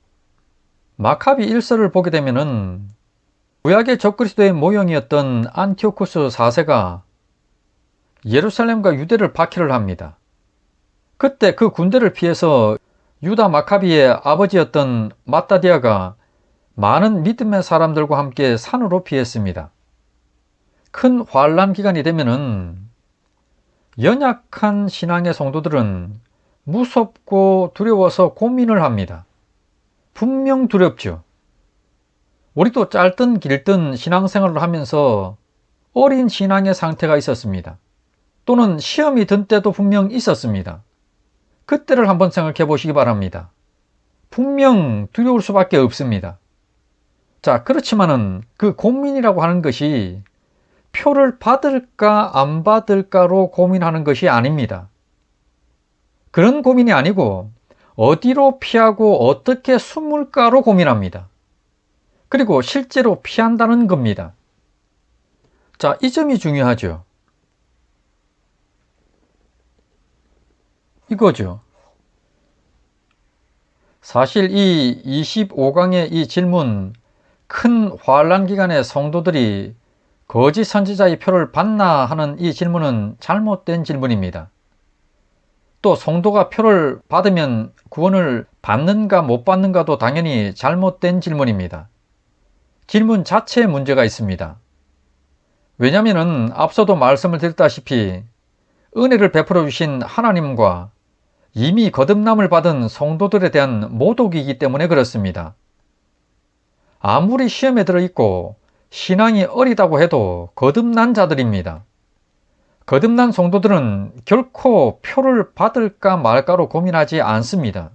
마카비 1서를 보게 되면은 구약의 적그리스도의 모형이었던 안티오쿠스 4세가 예루살렘과 유대를 박해를 합니다. 그때 그 군대를 피해서 유다 마카비의 아버지였던 마따디아가 많은 믿음의 사람들과 함께 산으로 피했습니다. 큰 환난 기간이 되면은 연약한 신앙의 성도들은 무섭고 두려워서 고민을 합니다. 분명 두렵죠. 우리도 짧든 길든 신앙생활을 하면서 어린 신앙의 상태가 있었습니다. 또는 시험이 든 때도 분명 있었습니다. 그때를 한번 생각해 보시기 바랍니다. 분명 두려울 수밖에 없습니다. 자, 그렇지만은 그 고민이라고 하는 것이 표를 받을까 안 받을까로 고민하는 것이 아닙니다. 그런 고민이 아니고 어디로 피하고 어떻게 숨을까로 고민합니다. 그리고 실제로 피한다는 겁니다. 자, 이 점이 중요하죠. 이거죠. 사실 이 25강의 이 질문, 큰 환란 기간에 성도들이 거짓 선지자의 표를 받나 하는 이 질문은 잘못된 질문입니다. 또 성도가 표를 받으면 구원을 받는가 못 받는가도 당연히 잘못된 질문입니다. 질문 자체에 문제가 있습니다. 왜냐하면 앞서도 말씀을 드렸다시피 은혜를 베풀어 주신 하나님과 이미 거듭남을 받은 성도들에 대한 모독이기 때문에 그렇습니다. 아무리 시험에 들어있고 신앙이 어리다고 해도 거듭난 자들입니다. 거듭난 성도들은 결코 표를 받을까 말까로 고민하지 않습니다.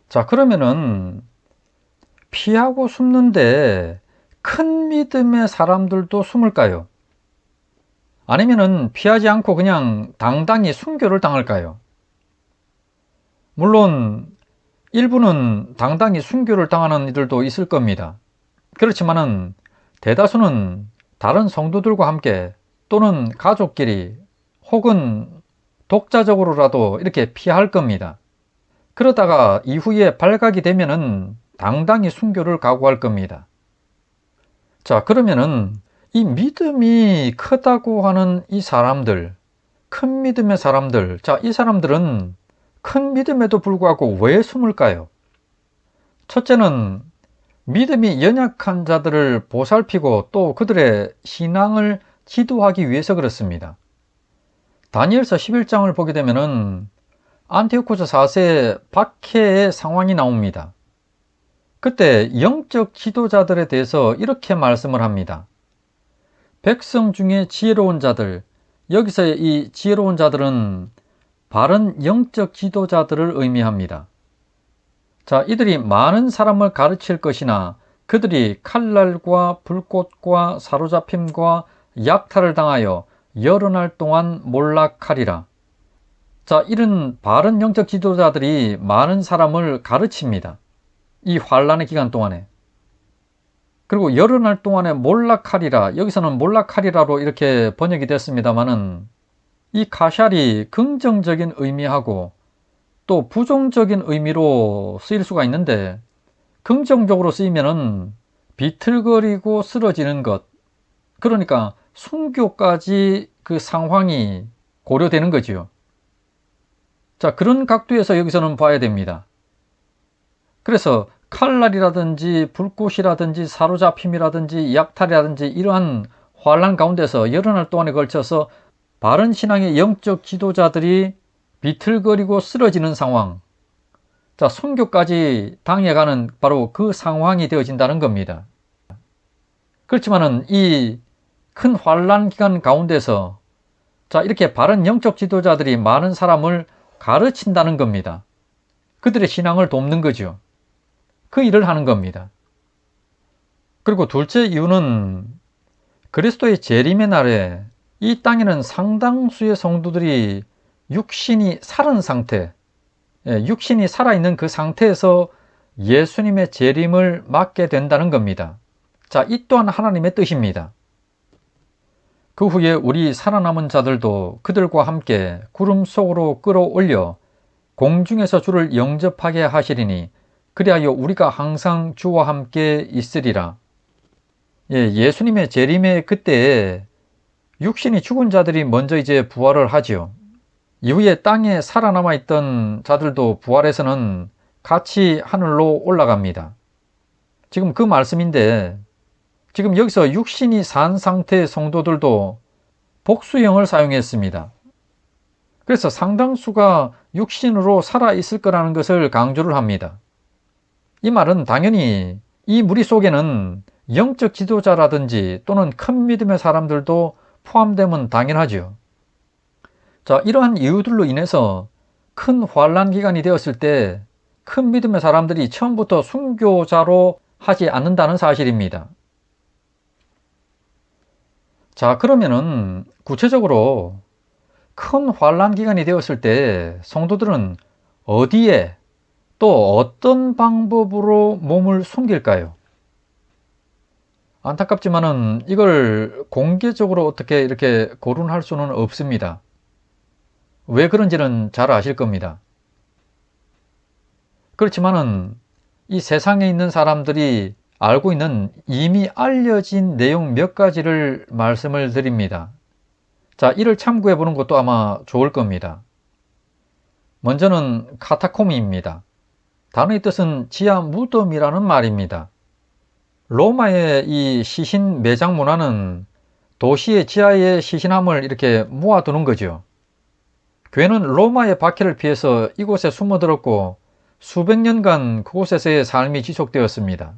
자, 그러면은 피하고 숨는데 큰 믿음의 사람들도 숨을까요? 아니면은 피하지 않고 그냥 당당히 순교를 당할까요? 물론 일부는 당당히 순교를 당하는 이들도 있을 겁니다. 그렇지만은 대다수는 다른 성도들과 함께 또는 가족끼리 혹은 독자적으로라도 이렇게 피할 겁니다. 그러다가 이후에 발각이 되면은 당당히 순교를 각오할 겁니다. 자, 그러면은 이 믿음이 크다고 하는 이 사람들, 큰 믿음의 사람들, 자, 이 사람들은 큰 믿음에도 불구하고 왜 숨을까요? 첫째는 믿음이 연약한 자들을 보살피고 또 그들의 신앙을 지도하기 위해서 그렇습니다. 다니엘서 11장을 보게 되면은 안티오코스 4세 박해의 상황이 나옵니다. 그때 영적 지도자들에 대해서 이렇게 말씀을 합니다. 백성 중에 지혜로운 자들, 여기서의 이 지혜로운 자들은 바른 영적 지도자들을 의미합니다. 자, 이들이 많은 사람을 가르칠 것이나 그들이 칼날과 불꽃과 사로잡힘과 약탈을 당하여 여러 날 동안 몰락하리라. 자, 이런 바른 영적 지도자들이 많은 사람을 가르칩니다. 이 환란의 기간 동안에. 그리고 여러 날 동안에 몰락하리라. 여기서는 몰락하리라로 이렇게 번역이 됐습니다만은 이 카샬이 긍정적인 의미하고 또 부정적인 의미로 쓰일 수가 있는데, 긍정적으로 쓰이면은 비틀거리고 쓰러지는 것, 그러니까 순교까지 그 상황이 고려되는 거지요. 자, 그런 각도에서 여기서는 봐야 됩니다. 그래서 칼날이라든지 불꽃이라든지 사로잡힘이라든지 약탈이라든지 이러한 환란 가운데서 여러 날 동안에 걸쳐서 바른 신앙의 영적 지도자들이 비틀거리고 쓰러지는 상황, 자, 순교까지 당해가는 바로 그 상황이 되어진다는 겁니다. 그렇지만은 이 큰 환란 기간 가운데서 자, 이렇게 바른 영적 지도자들이 많은 사람을 가르친다는 겁니다. 그들의 신앙을 돕는 거죠. 그 일을 하는 겁니다. 그리고 둘째 이유는 그리스도의 재림의 날에 이 땅에는 상당수의 성도들이 육신이 살은 상태, 육신이 살아있는 그 상태에서 예수님의 재림을 맞게 된다는 겁니다. 자, 이 또한 하나님의 뜻입니다. 그 후에 우리 살아남은 자들도 그들과 함께 구름 속으로 끌어올려 공중에서 주를 영접하게 하시리니 그리하여 우리가 항상 주와 함께 있으리라. 예수님의 재림의 그때에 육신이 죽은 자들이 먼저 이제 부활을 하지요. 이후에 땅에 살아남아 있던 자들도 부활해서는 같이 하늘로 올라갑니다. 지금 그 말씀인데, 지금 여기서 육신이 산 상태의 성도들도 복수형을 사용했습니다. 그래서 상당수가 육신으로 살아있을 거라는 것을 강조를 합니다. 이 말은 당연히 이 무리 속에는 영적 지도자라든지 또는 큰 믿음의 사람들도 포함되면 당연하죠. 자, 이러한 이유들로 인해서 큰 환란 기간이 되었을 때 큰 믿음의 사람들이 처음부터 순교자로 하지 않는다는 사실입니다. 자, 그러면은 구체적으로 큰 환란 기간이 되었을 때 성도들은 어디에 또 어떤 방법으로 몸을 숨길까요? 안타깝지만은 이걸 공개적으로 어떻게 이렇게 거론할 수는 없습니다. 왜 그런지는 잘 아실 겁니다. 그렇지만은 이 세상에 있는 사람들이 알고 있는 이미 알려진 내용 몇 가지를 말씀을 드립니다. 자, 이를 참고해 보는 것도 아마 좋을 겁니다. 먼저는 카타콤입니다. 단어의 뜻은 지하 무덤이라는 말입니다. 로마의 이 시신 매장 문화는 도시의 지하에 시신함을 이렇게 모아두는 거죠. 괴는 로마의 박해를 피해서 이곳에 숨어들었고 수백 년간 그곳에서의 삶이 지속되었습니다.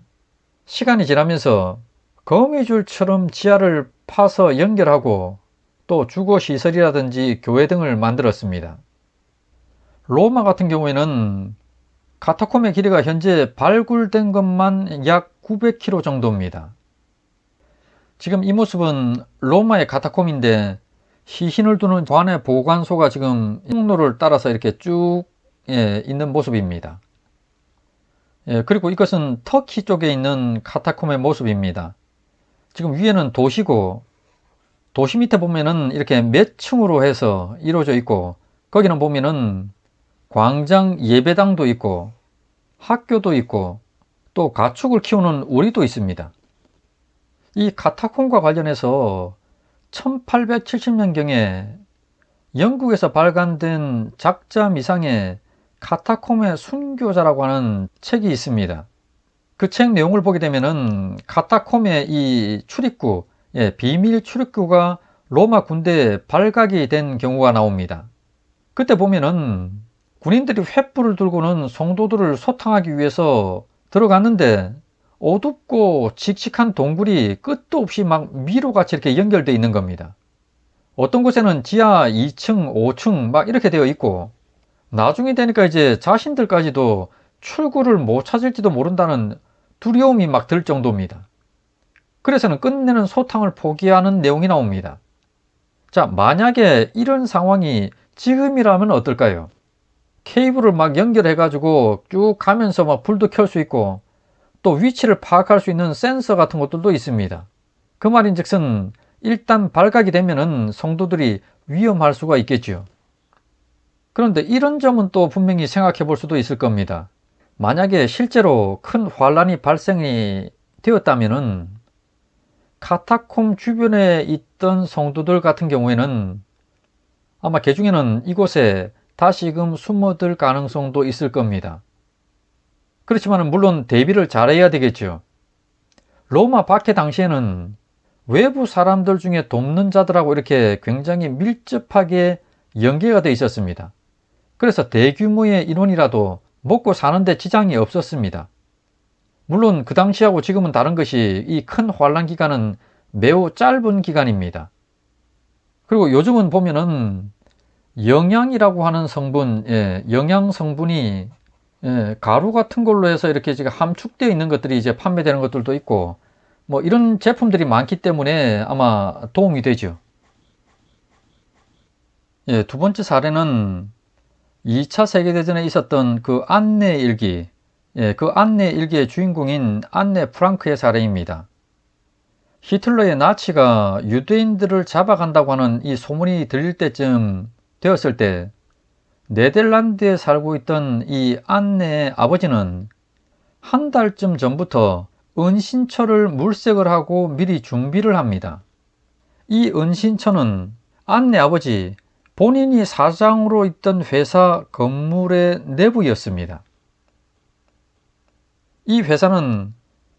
시간이 지나면서 거미줄처럼 지하를 파서 연결하고 또 주거시설이라든지 교회 등을 만들었습니다. 로마 같은 경우에는 카타콤의 길이가 현재 발굴된 것만 약 900km 정도입니다. 지금 이 모습은 로마의 카타콤인데 시신을 두는 관의 보관소가 지금 통로를 따라서 이렇게 쭉 있는 모습입니다. 그리고 이것은 터키 쪽에 있는 카타콤의 모습입니다. 지금 위에는 도시고 도시 밑에 보면은 이렇게 몇 층으로 해서 이루어져 있고 거기는 보면은 광장 예배당도 있고 학교도 있고 또 가축을 키우는 우리도 있습니다. 이 카타콤과 관련해서 1870년경에 영국에서 발간된 작자 미상의 카타콤의 순교자라고 하는 책이 있습니다. 그 책 내용을 보게 되면은 카타콤의 이 출입구, 비밀 출입구가 로마 군대에 발각이 된 경우가 나옵니다. 그때 보면은 군인들이 횃불을 들고는 성도들을 소탕하기 위해서 들어갔는데 어둡고 칙칙한 동굴이 끝도 없이 막 미로같이 이렇게 연결되어 있는 겁니다. 어떤 곳에는 지하 2층, 5층 막 이렇게 되어 있고 나중에 되니까 이제 자신들까지도 출구를 못 찾을지도 모른다는 두려움이 막 들 정도입니다. 그래서는 끝내는 소탕을 포기하는 내용이 나옵니다. 자, 만약에 이런 상황이 지금이라면 어떨까요? 케이블을 막 연결해 가지고 쭉 가면서 막 불도 켤 수 있고 또 위치를 파악할 수 있는 센서 같은 것들도 있습니다. 그 말인즉슨 일단 발각이 되면은 성도들이 위험할 수가 있겠죠. 그런데 이런 점은 또 분명히 생각해 볼 수도 있을 겁니다. 만약에 실제로 큰 환란이 발생이 되었다면은 카타콤 주변에 있던 성도들 같은 경우에는 아마 그 중에는 이곳에 다시금 숨어들 가능성도 있을 겁니다. 그렇지만 물론 대비를 잘해야 되겠죠. 로마 박해 당시에는 외부 사람들 중에 돕는 자들하고 이렇게 굉장히 밀접하게 연계가 되어 있었습니다. 그래서 대규모의 인원이라도 먹고 사는데 지장이 없었습니다. 물론 그 당시하고 지금은 다른 것이 이 큰 환란 기간은 매우 짧은 기간입니다. 그리고 요즘은 보면은 영양이라고 하는 성분, 영양 성분이 가루 같은 걸로 해서 이렇게 지금 함축되어 있는 것들이 이제 판매되는 것들도 있고 뭐 이런 제품들이 많기 때문에 아마 도움이 되죠. 두 번째 사례는 2차 세계대전에 있었던 그 안내 일기, 그 안내 일기의 주인공인 안네 프랑크의 사례입니다. 히틀러의 나치가 유대인들을 잡아간다고 하는 이 소문이 들릴 때쯤 되었을 때 네덜란드에 살고 있던 이 안네의 아버지는 한 달쯤 전부터 은신처를 물색을 하고 미리 준비를 합니다. 이 은신처는 안네 아버지 본인이 사장으로 있던 회사 건물의 내부였습니다. 이 회사는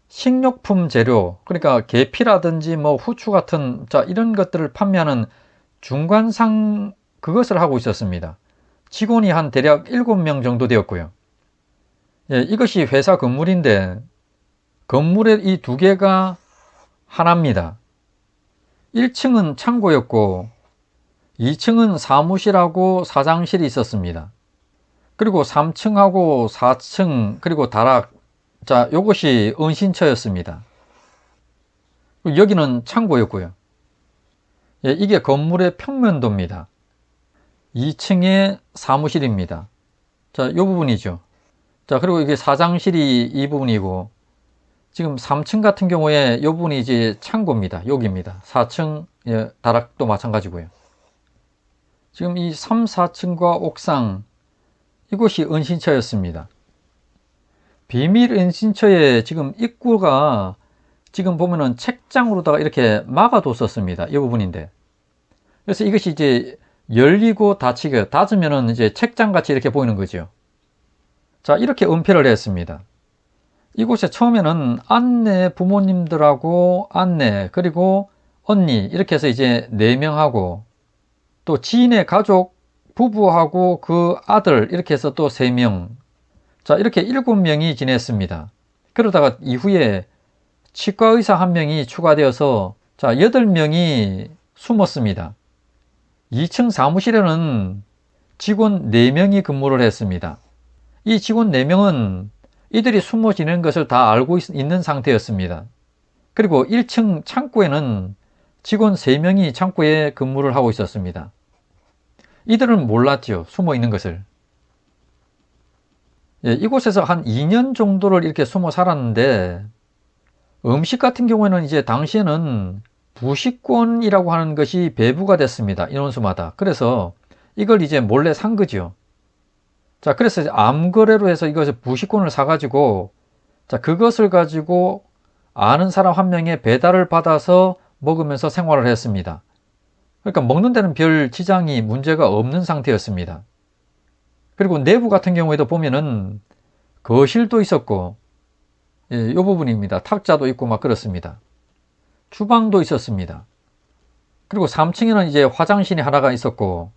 식료품 재료, 그러니까 계피라든지 뭐 후추 같은 이런 것들을 판매하는 중간상 그것을 하고 있었습니다. 직원이 한 대략 7명 정도 되었고요. 이것이 회사 건물인데 건물의 이 두 개가 하나입니다. 1층은 창고였고 2층은 사무실하고 사장실이 있었습니다. 그리고 3층하고 4층 그리고 다락 자, 요것이 은신처였습니다. 여기는 창고였고요. 예, 이게 건물의 평면도입니다. 2층의 사무실입니다. 자, 요 부분이죠. 자, 그리고 이게 사장실이 이 부분이고, 지금 3층 같은 경우에 요 부분이 이제 창고입니다. 여기입니다. 4층 예, 다락도 마찬가지고요. 지금 이 3, 4층과 옥상, 이곳이 은신처였습니다. 비밀 은신처의 지금 입구가 지금 보면은 책장으로다가 이렇게 막아뒀었습니다. 이 부분인데. 그래서 이것이 이제 열리고 닫히게, 닫으면은 이제 책장같이 이렇게 보이는 거죠. 자, 이렇게 은폐를 했습니다. 이곳에 처음에는 안내 부모님들하고 안내, 그리고 언니, 이렇게 해서 이제 4명하고, 또 지인의 가족, 부부하고 그 아들, 이렇게 해서 또 3명. 자, 이렇게 7명이 지냈습니다. 그러다가 이후에 치과의사 1명이 추가되어서, 자, 8명이 숨었습니다. 2층 사무실에는 직원 4명이 근무를 했습니다. 이 직원 4명은 이들이 숨어 지내는 것을 다 알고 있는 상태였습니다. 그리고 1층 창고에는 직원 3명이 창고에 근무를 하고 있었습니다. 이들은 몰랐죠. 숨어 있는 것을. 예, 이곳에서 한 2년 정도를 이렇게 숨어 살았는데, 음식 같은 경우에는 이제 당시에는 부식권이라고 하는 것이 배부가 됐습니다. 인원수마다. 그래서 이걸 이제 몰래 산 거죠. 자, 그래서 암거래로 해서 이것을 부식권을 사가지고, 자, 그것을 가지고 아는 사람 1명의 배달을 받아서 먹으면서 생활을 했습니다. 그러니까 먹는 데는 별 지장이 문제가 없는 상태였습니다. 그리고 내부 같은 경우에도 보면은 거실도 있었고, 예, 이 부분입니다. 탁자도 있고 막 그렇습니다. 주방도 있었습니다. 그리고 3층에는 이제 화장실이 하나가 있었고,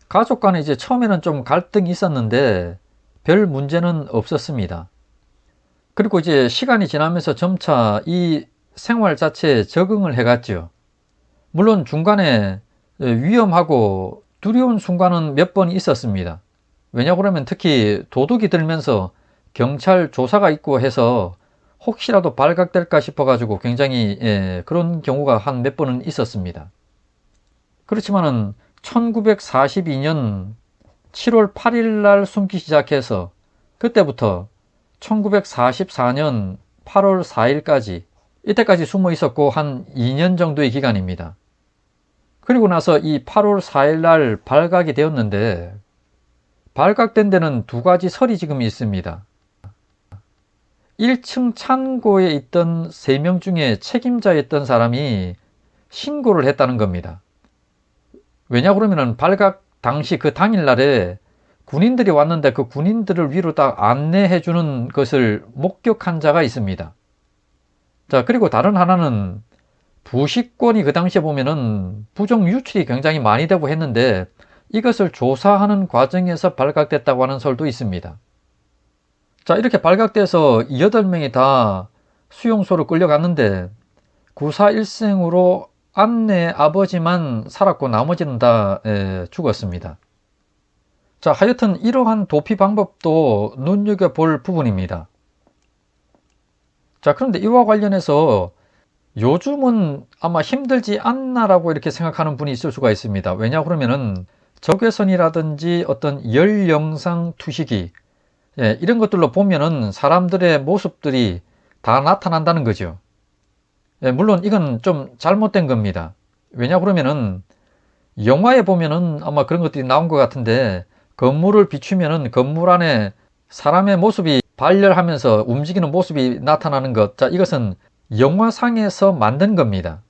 가족 간에 이제 처음에는 좀 갈등이 있었는데 별 문제는 없었습니다. 그리고 이제 시간이 지나면서 점차 이 생활 자체에 적응을 해갔죠. 물론 중간에 위험하고 두려운 순간은 몇 번 있었습니다. 왜냐 그러면 특히 도둑이 들면서 경찰 조사가 있고 해서 혹시라도 발각될까 싶어가지고 굉장히 그런 경우가 한 몇 번은 있었습니다. 그렇지만은 1942년 7월 8일 날 숨기 시작해서 그때부터 1944년 8월 4일까지 이때까지 숨어 있었고 한 2년 정도의 기간입니다. 그리고 나서 이 8월 4일 날 발각이 되었는데, 발각된 데는 2가지 설이 지금 있습니다. 1층 창고에 있던 3명 중에 책임자였던 사람이 신고를 했다는 겁니다. 왜냐 그러면은 발각 당시 그 당일날에 군인들이 왔는데 그 군인들을 위로 딱 안내해 주는 것을 목격한 자가 있습니다. 자, 그리고 다른 하나는 부식권이 그 당시에 보면은 부정 유출이 굉장히 많이 되고 했는데 이것을 조사하는 과정에서 발각됐다고 하는 설도 있습니다. 자, 이렇게 발각돼서 8명이 다 수용소로 끌려갔는데 구사 일생으로 안내 아버지만 살았고 나머지는 다 죽었습니다. 자, 하여튼 이러한 도피 방법도 눈여겨볼 부분입니다. 자, 그런데 이와 관련해서 요즘은 아마 힘들지 않나라고 이렇게 생각하는 분이 있을 수가 있습니다. 왜냐 그러면은 적외선이라든지 어떤 열 영상 투시기 이런 것들로 보면은 사람들의 모습들이 다 나타난다는 거죠. 물론 이건 좀 잘못된 겁니다. 왜냐 그러면은 영화에 보면은 아마 그런 것들이 나온 것 같은데, 건물을 비추면은 건물 안에 사람의 모습이 발열하면서 움직이는 모습이 나타나는 것, 자, 이것은 영화상에서 만든 겁니다.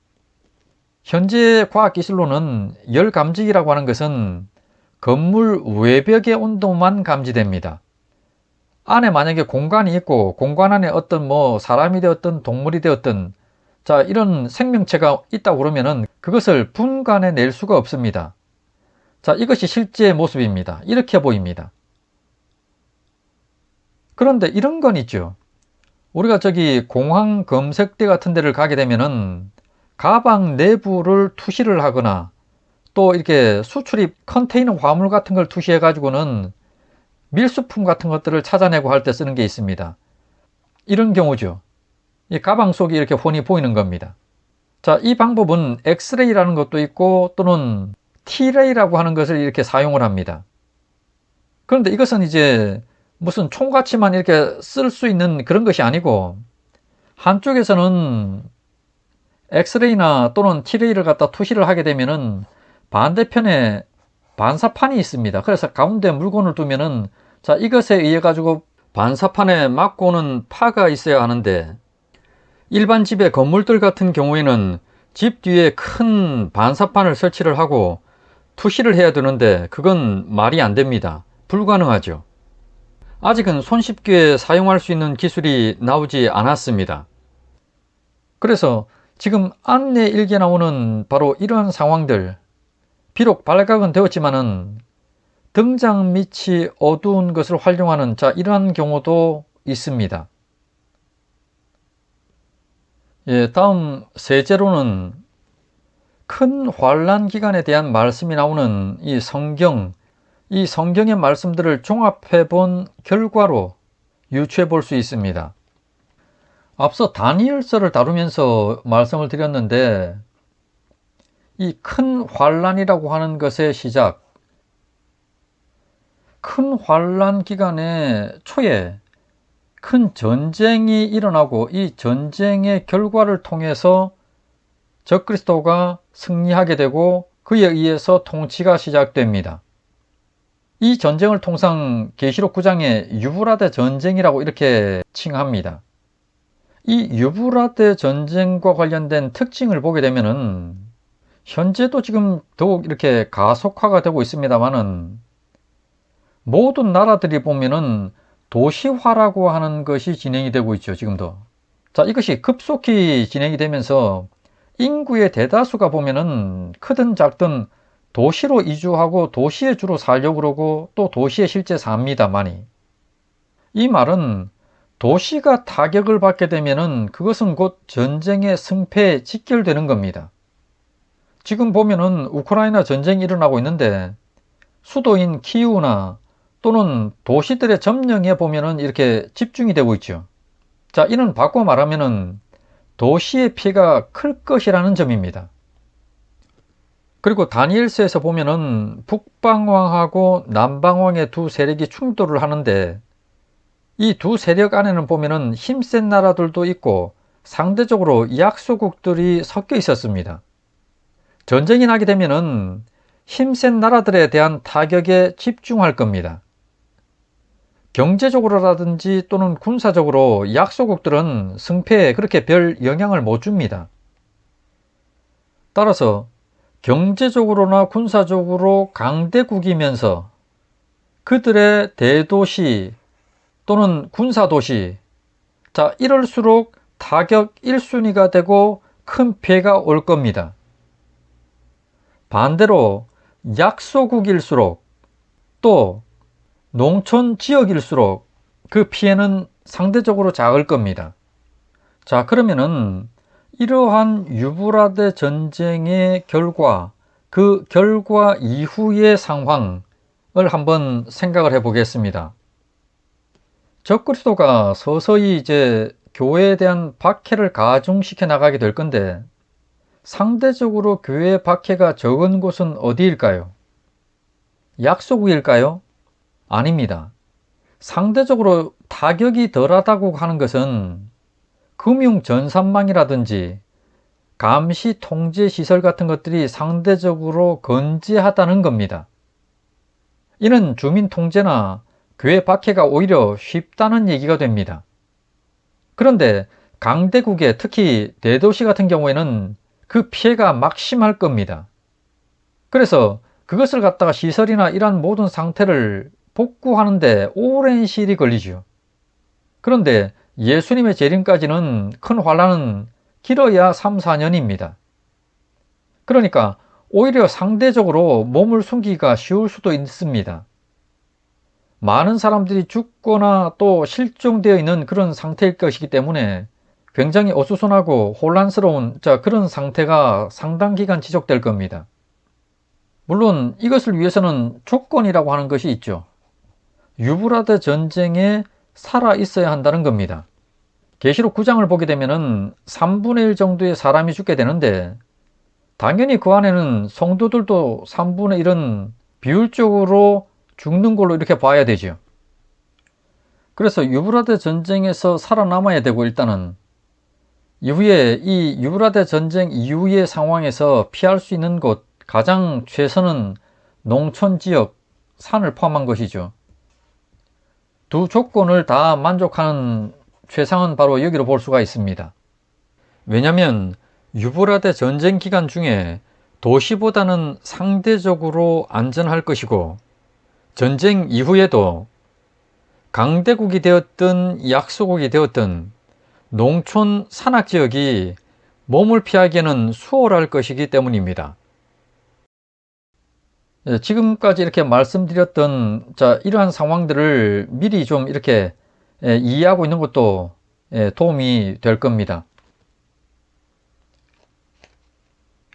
현재 과학기술로는 열 감지기라고 하는 것은 건물 외벽의 온도만 감지됩니다. 안에 만약에 공간이 있고 공간 안에 어떤 사람이 되었든 동물이 되었든, 자, 이런 생명체가 있다고 그러면은 그것을 분간해 낼 수가 없습니다. 자, 이것이 실제 모습입니다. 이렇게 보입니다. 그런데 이런 건 있죠. 우리가 저기 공항 검색대 같은 데를 가게 되면은 가방 내부를 투시를 하거나 또 이렇게 수출입 컨테이너 화물 같은 걸 투시해 가지고는 밀수품 같은 것들을 찾아내고 할 때 쓰는 게 있습니다. 이런 경우죠. 이 가방 속이 이렇게 훤히 보이는 겁니다. 자, 이 방법은 엑스레이라는 것도 있고 또는 T레이라고 하는 것을 이렇게 사용을 합니다. 그런데 이것은 이제 무슨 총같이만 이렇게 쓸 수 있는 그런 것이 아니고, 한쪽에서는 엑스레이나 또는 T레이를 갖다 투시를 하게 되면은 반대편에 반사판이 있습니다. 그래서 가운데 물건을 두면은, 자, 이것에 의해 가지고 반사판에 맞고 오는 파가 있어야 하는데, 일반 집의 건물들 같은 경우에는 집 뒤에 큰 반사판을 설치를 하고 투시를 해야 되는데, 그건 말이 안 됩니다. 불가능하죠. 아직은 손쉽게 사용할 수 있는 기술이 나오지 않았습니다. 그래서 지금 안내 일기에 나오는 바로 이러한 상황들, 비록 발각은 되었지만은 등장 밑이 어두운 것을 활용하는, 자, 이러한 경우도 있습니다. 예, 다음 세제로는 큰 환란 기간에 대한 말씀이 나오는 이 성경의 말씀들을 종합해 본 결과로 유추해 볼 수 있습니다. 앞서 다니엘서를 다루면서 말씀을 드렸는데, 이 큰 환란이라고 하는 것의 시작, 큰 환란 기간의 초에 큰 전쟁이 일어나고 이 전쟁의 결과를 통해서 적그리스도가 승리하게 되고 그에 의해서 통치가 시작됩니다. 이 전쟁을 통상 계시록 9장에 유브라데 전쟁이라고 이렇게 칭합니다. 이 유브라데 전쟁과 관련된 특징을 보게 되면은, 현재도 지금 더욱 이렇게 가속화가 되고 있습니다만은, 모든 나라들이 보면은 도시화라고 하는 것이 진행이 되고 있죠, 지금도. 자, 이것이 급속히 진행이 되면서 인구의 대다수가 보면은 크든 작든 도시로 이주하고 도시에 주로 살려고 그러고 또 도시에 실제 삽니다, 많이. 이 말은 도시가 타격을 받게 되면은 그것은 곧 전쟁의 승패에 직결되는 겁니다. 지금 보면은 우크라이나 전쟁이 일어나고 있는데 수도인 키우나 또는 도시들의 점령에 보면은 이렇게 집중이 되고 있죠. 자, 이는 바꿔 말하면은 도시의 피해가 클 것이라는 점입니다. 그리고 다니엘서에서 보면은 북방왕하고 남방왕의 두 세력이 충돌을 하는데, 이 두 세력 안에는 보면은 힘센 나라들도 있고 상대적으로 약소국들이 섞여 있었습니다. 전쟁이 나게 되면은 힘센 나라들에 대한 타격에 집중할 겁니다. 경제적으로라든지 또는 군사적으로 약소국들은 승패에 그렇게 별 영향을 못 줍니다. 따라서 경제적으로나 군사적으로 강대국이면서 그들의 대도시 또는 군사도시, 자, 이럴수록 타격 1순위가 되고 큰 피해가 올 겁니다. 반대로 약소국일수록 또 농촌 지역일수록 그 피해는 상대적으로 작을 겁니다. 자, 그러면은 이러한 유브라데 전쟁의 결과, 그 결과 이후의 상황을 한번 생각을 해 보겠습니다. 적그리스도가 서서히 이제 교회에 대한 박해를 가중시켜 나가게 될 건데, 상대적으로 교회의 박해가 적은 곳은 어디일까요? 약소국일까요? 아닙니다. 상대적으로 타격이 덜하다고 하는 것은 금융 전산망이라든지 감시 통제 시설 같은 것들이 상대적으로 건재하다는 겁니다. 이는 주민 통제나 교회 박해가 오히려 쉽다는 얘기가 됩니다. 그런데 강대국에, 특히 대도시 같은 경우에는 그 피해가 막심할 겁니다. 그래서 그것을 갖다가 시설이나 이러한 모든 상태를 복구하는데 오랜 시일이 걸리죠. 그런데 예수님의 재림까지는, 큰 환란은 길어야 3, 4년입니다. 그러니까 오히려 상대적으로 몸을 숨기기가 쉬울 수도 있습니다. 많은 사람들이 죽거나 또 실종되어 있는 그런 상태일 것이기 때문에 굉장히 어수선하고 혼란스러운, 그런 상태가 상당 기간 지속될 겁니다. 물론 이것을 위해서는 조건이라고 하는 것이 있죠. 유브라데 전쟁에 살아 있어야 한다는 겁니다. 계시록 9장을 보게 되면은 3분의 1 정도의 사람이 죽게 되는데, 당연히 그 안에는 성도들도 3분의 1은 비율적으로 죽는 걸로 이렇게 봐야 되죠. 그래서 유브라데 전쟁에서 살아남아야 되고, 일단은 이후에 이 유브라데 전쟁 이후의 상황에서 피할 수 있는 곳, 가장 최선은 농촌 지역, 산을 포함한 것이죠. 두 조건을 다 만족하는 최상은 바로 여기로 볼 수가 있습니다. 왜냐하면 유브라데 전쟁 기간 중에 도시보다는 상대적으로 안전할 것이고, 전쟁 이후에도 강대국이 되었든 약소국이 되었든 농촌 산악지역이 몸을 피하기에는 수월할 것이기 때문입니다. 지금까지 이렇게 말씀드렸던 이러한 상황들을 미리 좀 이렇게 이해하고 있는 것도 도움이 될 겁니다.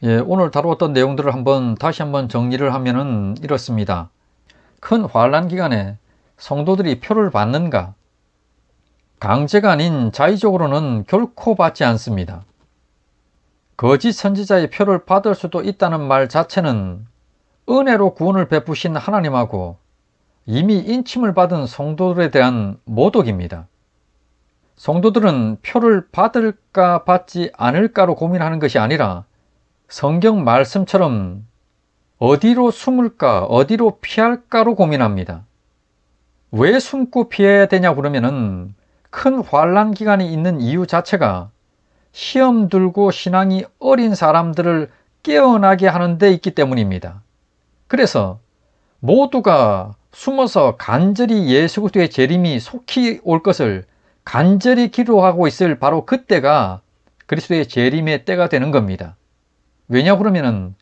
오늘 다루었던 내용들을 다시 한번 정리를 하면은 이렇습니다. 큰 환란 기간에 성도들이 표를 받는가? 강제가 아닌 자의적으로는 결코 받지 않습니다. 거짓 선지자의 표를 받을 수도 있다는 말 자체는 은혜로 구원을 베푸신 하나님하고 이미 인침을 받은 성도들에 대한 모독입니다. 성도들은 표를 받을까 받지 않을까로 고민하는 것이 아니라 성경 말씀처럼 어디로 숨을까, 어디로 피할까로 고민합니다. 왜 숨고 피해야 되냐 그러면은 큰 환란 기간이 있는 이유 자체가 시험 들고 신앙이 어린 사람들을 깨어나게 하는 데 있기 때문입니다. 그래서 모두가 숨어서 간절히 예수 그리스도의 재림이 속히 올 것을 간절히 기도하고 있을 바로 그때가 그리스도의 재림의 때가 되는 겁니다. 왜냐 그러면은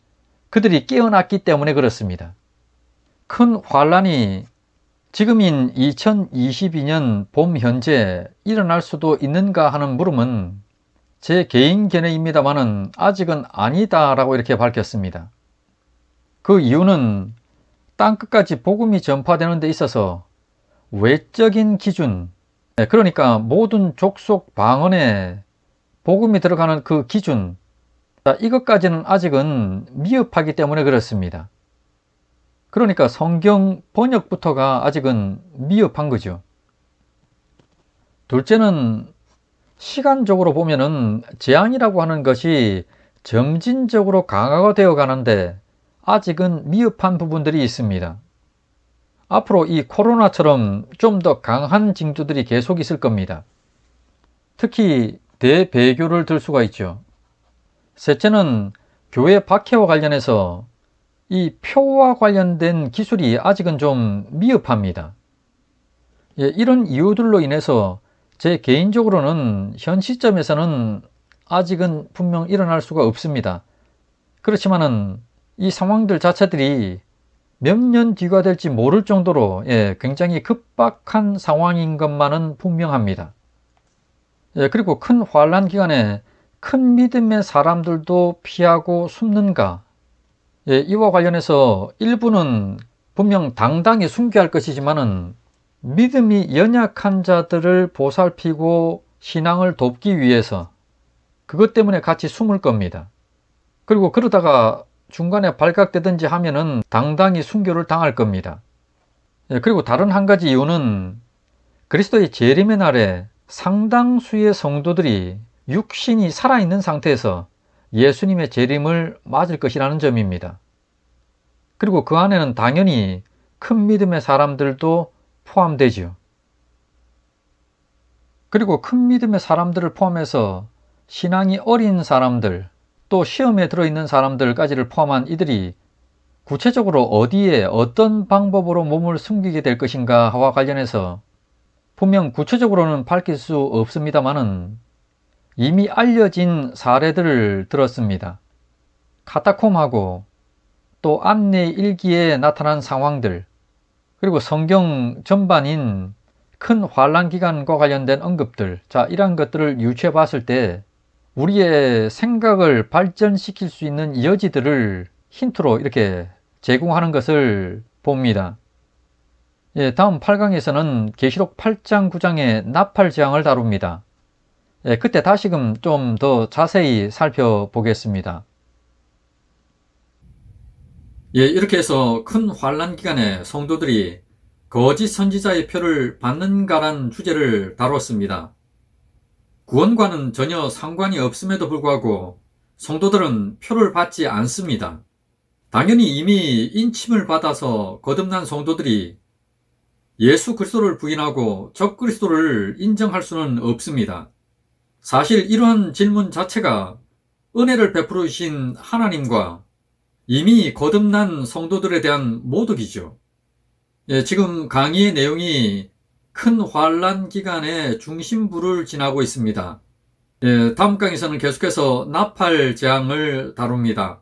그들이 깨어났기 때문에 그렇습니다. 큰 환란이 지금인 2022년 봄 현재 일어날 수도 있는가 하는 물음은 제 개인 견해입니다만은 아직은 아니다라고 이렇게 밝혔습니다. 그 이유는 땅끝까지 복음이 전파되는 데 있어서 외적인 기준, 그러니까 모든 족속 방언에 복음이 들어가는 그 기준, 이것까지는 아직은 미흡하기 때문에 그렇습니다. 그러니까 성경 번역부터가 아직은 미흡한 거죠. 둘째는 시간적으로 보면은 재앙이라고 하는 것이 점진적으로 강화가 되어 가는데 아직은 미흡한 부분들이 있습니다. 앞으로 이 코로나처럼 좀 더 강한 징조들이 계속 있을 겁니다. 특히 대배교를 들 수가 있죠. 셋째는 교회 박해와 관련해서 이 표와 관련된 기술이 아직은 좀 미흡합니다. 이런 이유들로 인해서 제 개인적으로는 현 시점에서는 아직은 분명 일어날 수가 없습니다. 그렇지만은 이 상황들 자체들이 몇 년 뒤가 될지 모를 정도로 굉장히 급박한 상황인 것만은 분명합니다. 그리고 큰 환란 기간에 큰 믿음의 사람들도 피하고 숨는가? 이와 관련해서 일부는 분명 당당히 순교할 것이지만은 믿음이 연약한 자들을 보살피고 신앙을 돕기 위해서 그것 때문에 같이 숨을 겁니다. 그리고 그러다가 중간에 발각되든지 하면은 당당히 순교를 당할 겁니다. 그리고 다른 한 가지 이유는 그리스도의 재림의 날에 상당수의 성도들이 육신이 살아있는 상태에서 예수님의 재림을 맞을 것이라는 점입니다. 그리고 그 안에는 당연히 큰 믿음의 사람들도 포함되지요. 그리고 큰 믿음의 사람들을 포함해서 신앙이 어린 사람들, 또 시험에 들어있는 사람들까지를 포함한 이들이 구체적으로 어디에 어떤 방법으로 몸을 숨기게 될 것인가와 관련해서 분명 구체적으로는 밝힐 수 없습니다만은 이미 알려진 사례들을 들었습니다. 카타콤하고 또 안내 일기에 나타난 상황들, 그리고 성경 전반인 큰 환란 기간과 관련된 언급들, 이러한 것들을 유추해 봤을 때 우리의 생각을 발전시킬 수 있는 여지들을 힌트로 이렇게 제공하는 것을 봅니다. 다음 8강에서는 계시록 8장 9장의 나팔 재앙을 다룹니다. 그때 다시금 좀 더 자세히 살펴보겠습니다. 이렇게 해서 큰 환란 기간에 성도들이 거짓 선지자의 표를 받는가란 주제를 다뤘습니다. 구원과는 전혀 상관이 없음에도 불구하고 성도들은 표를 받지 않습니다. 당연히 이미 인침을 받아서 거듭난 성도들이 예수 그리스도를 부인하고 적그리스도를 인정할 수는 없습니다. 사실 이러한 질문 자체가 은혜를 베풀어 주신 하나님과 이미 거듭난 성도들에 대한 모독이죠. 지금 강의의 내용이 큰 환란 기간의 중심부를 지나고 있습니다. 다음 강의에서는 계속해서 나팔 재앙을 다룹니다.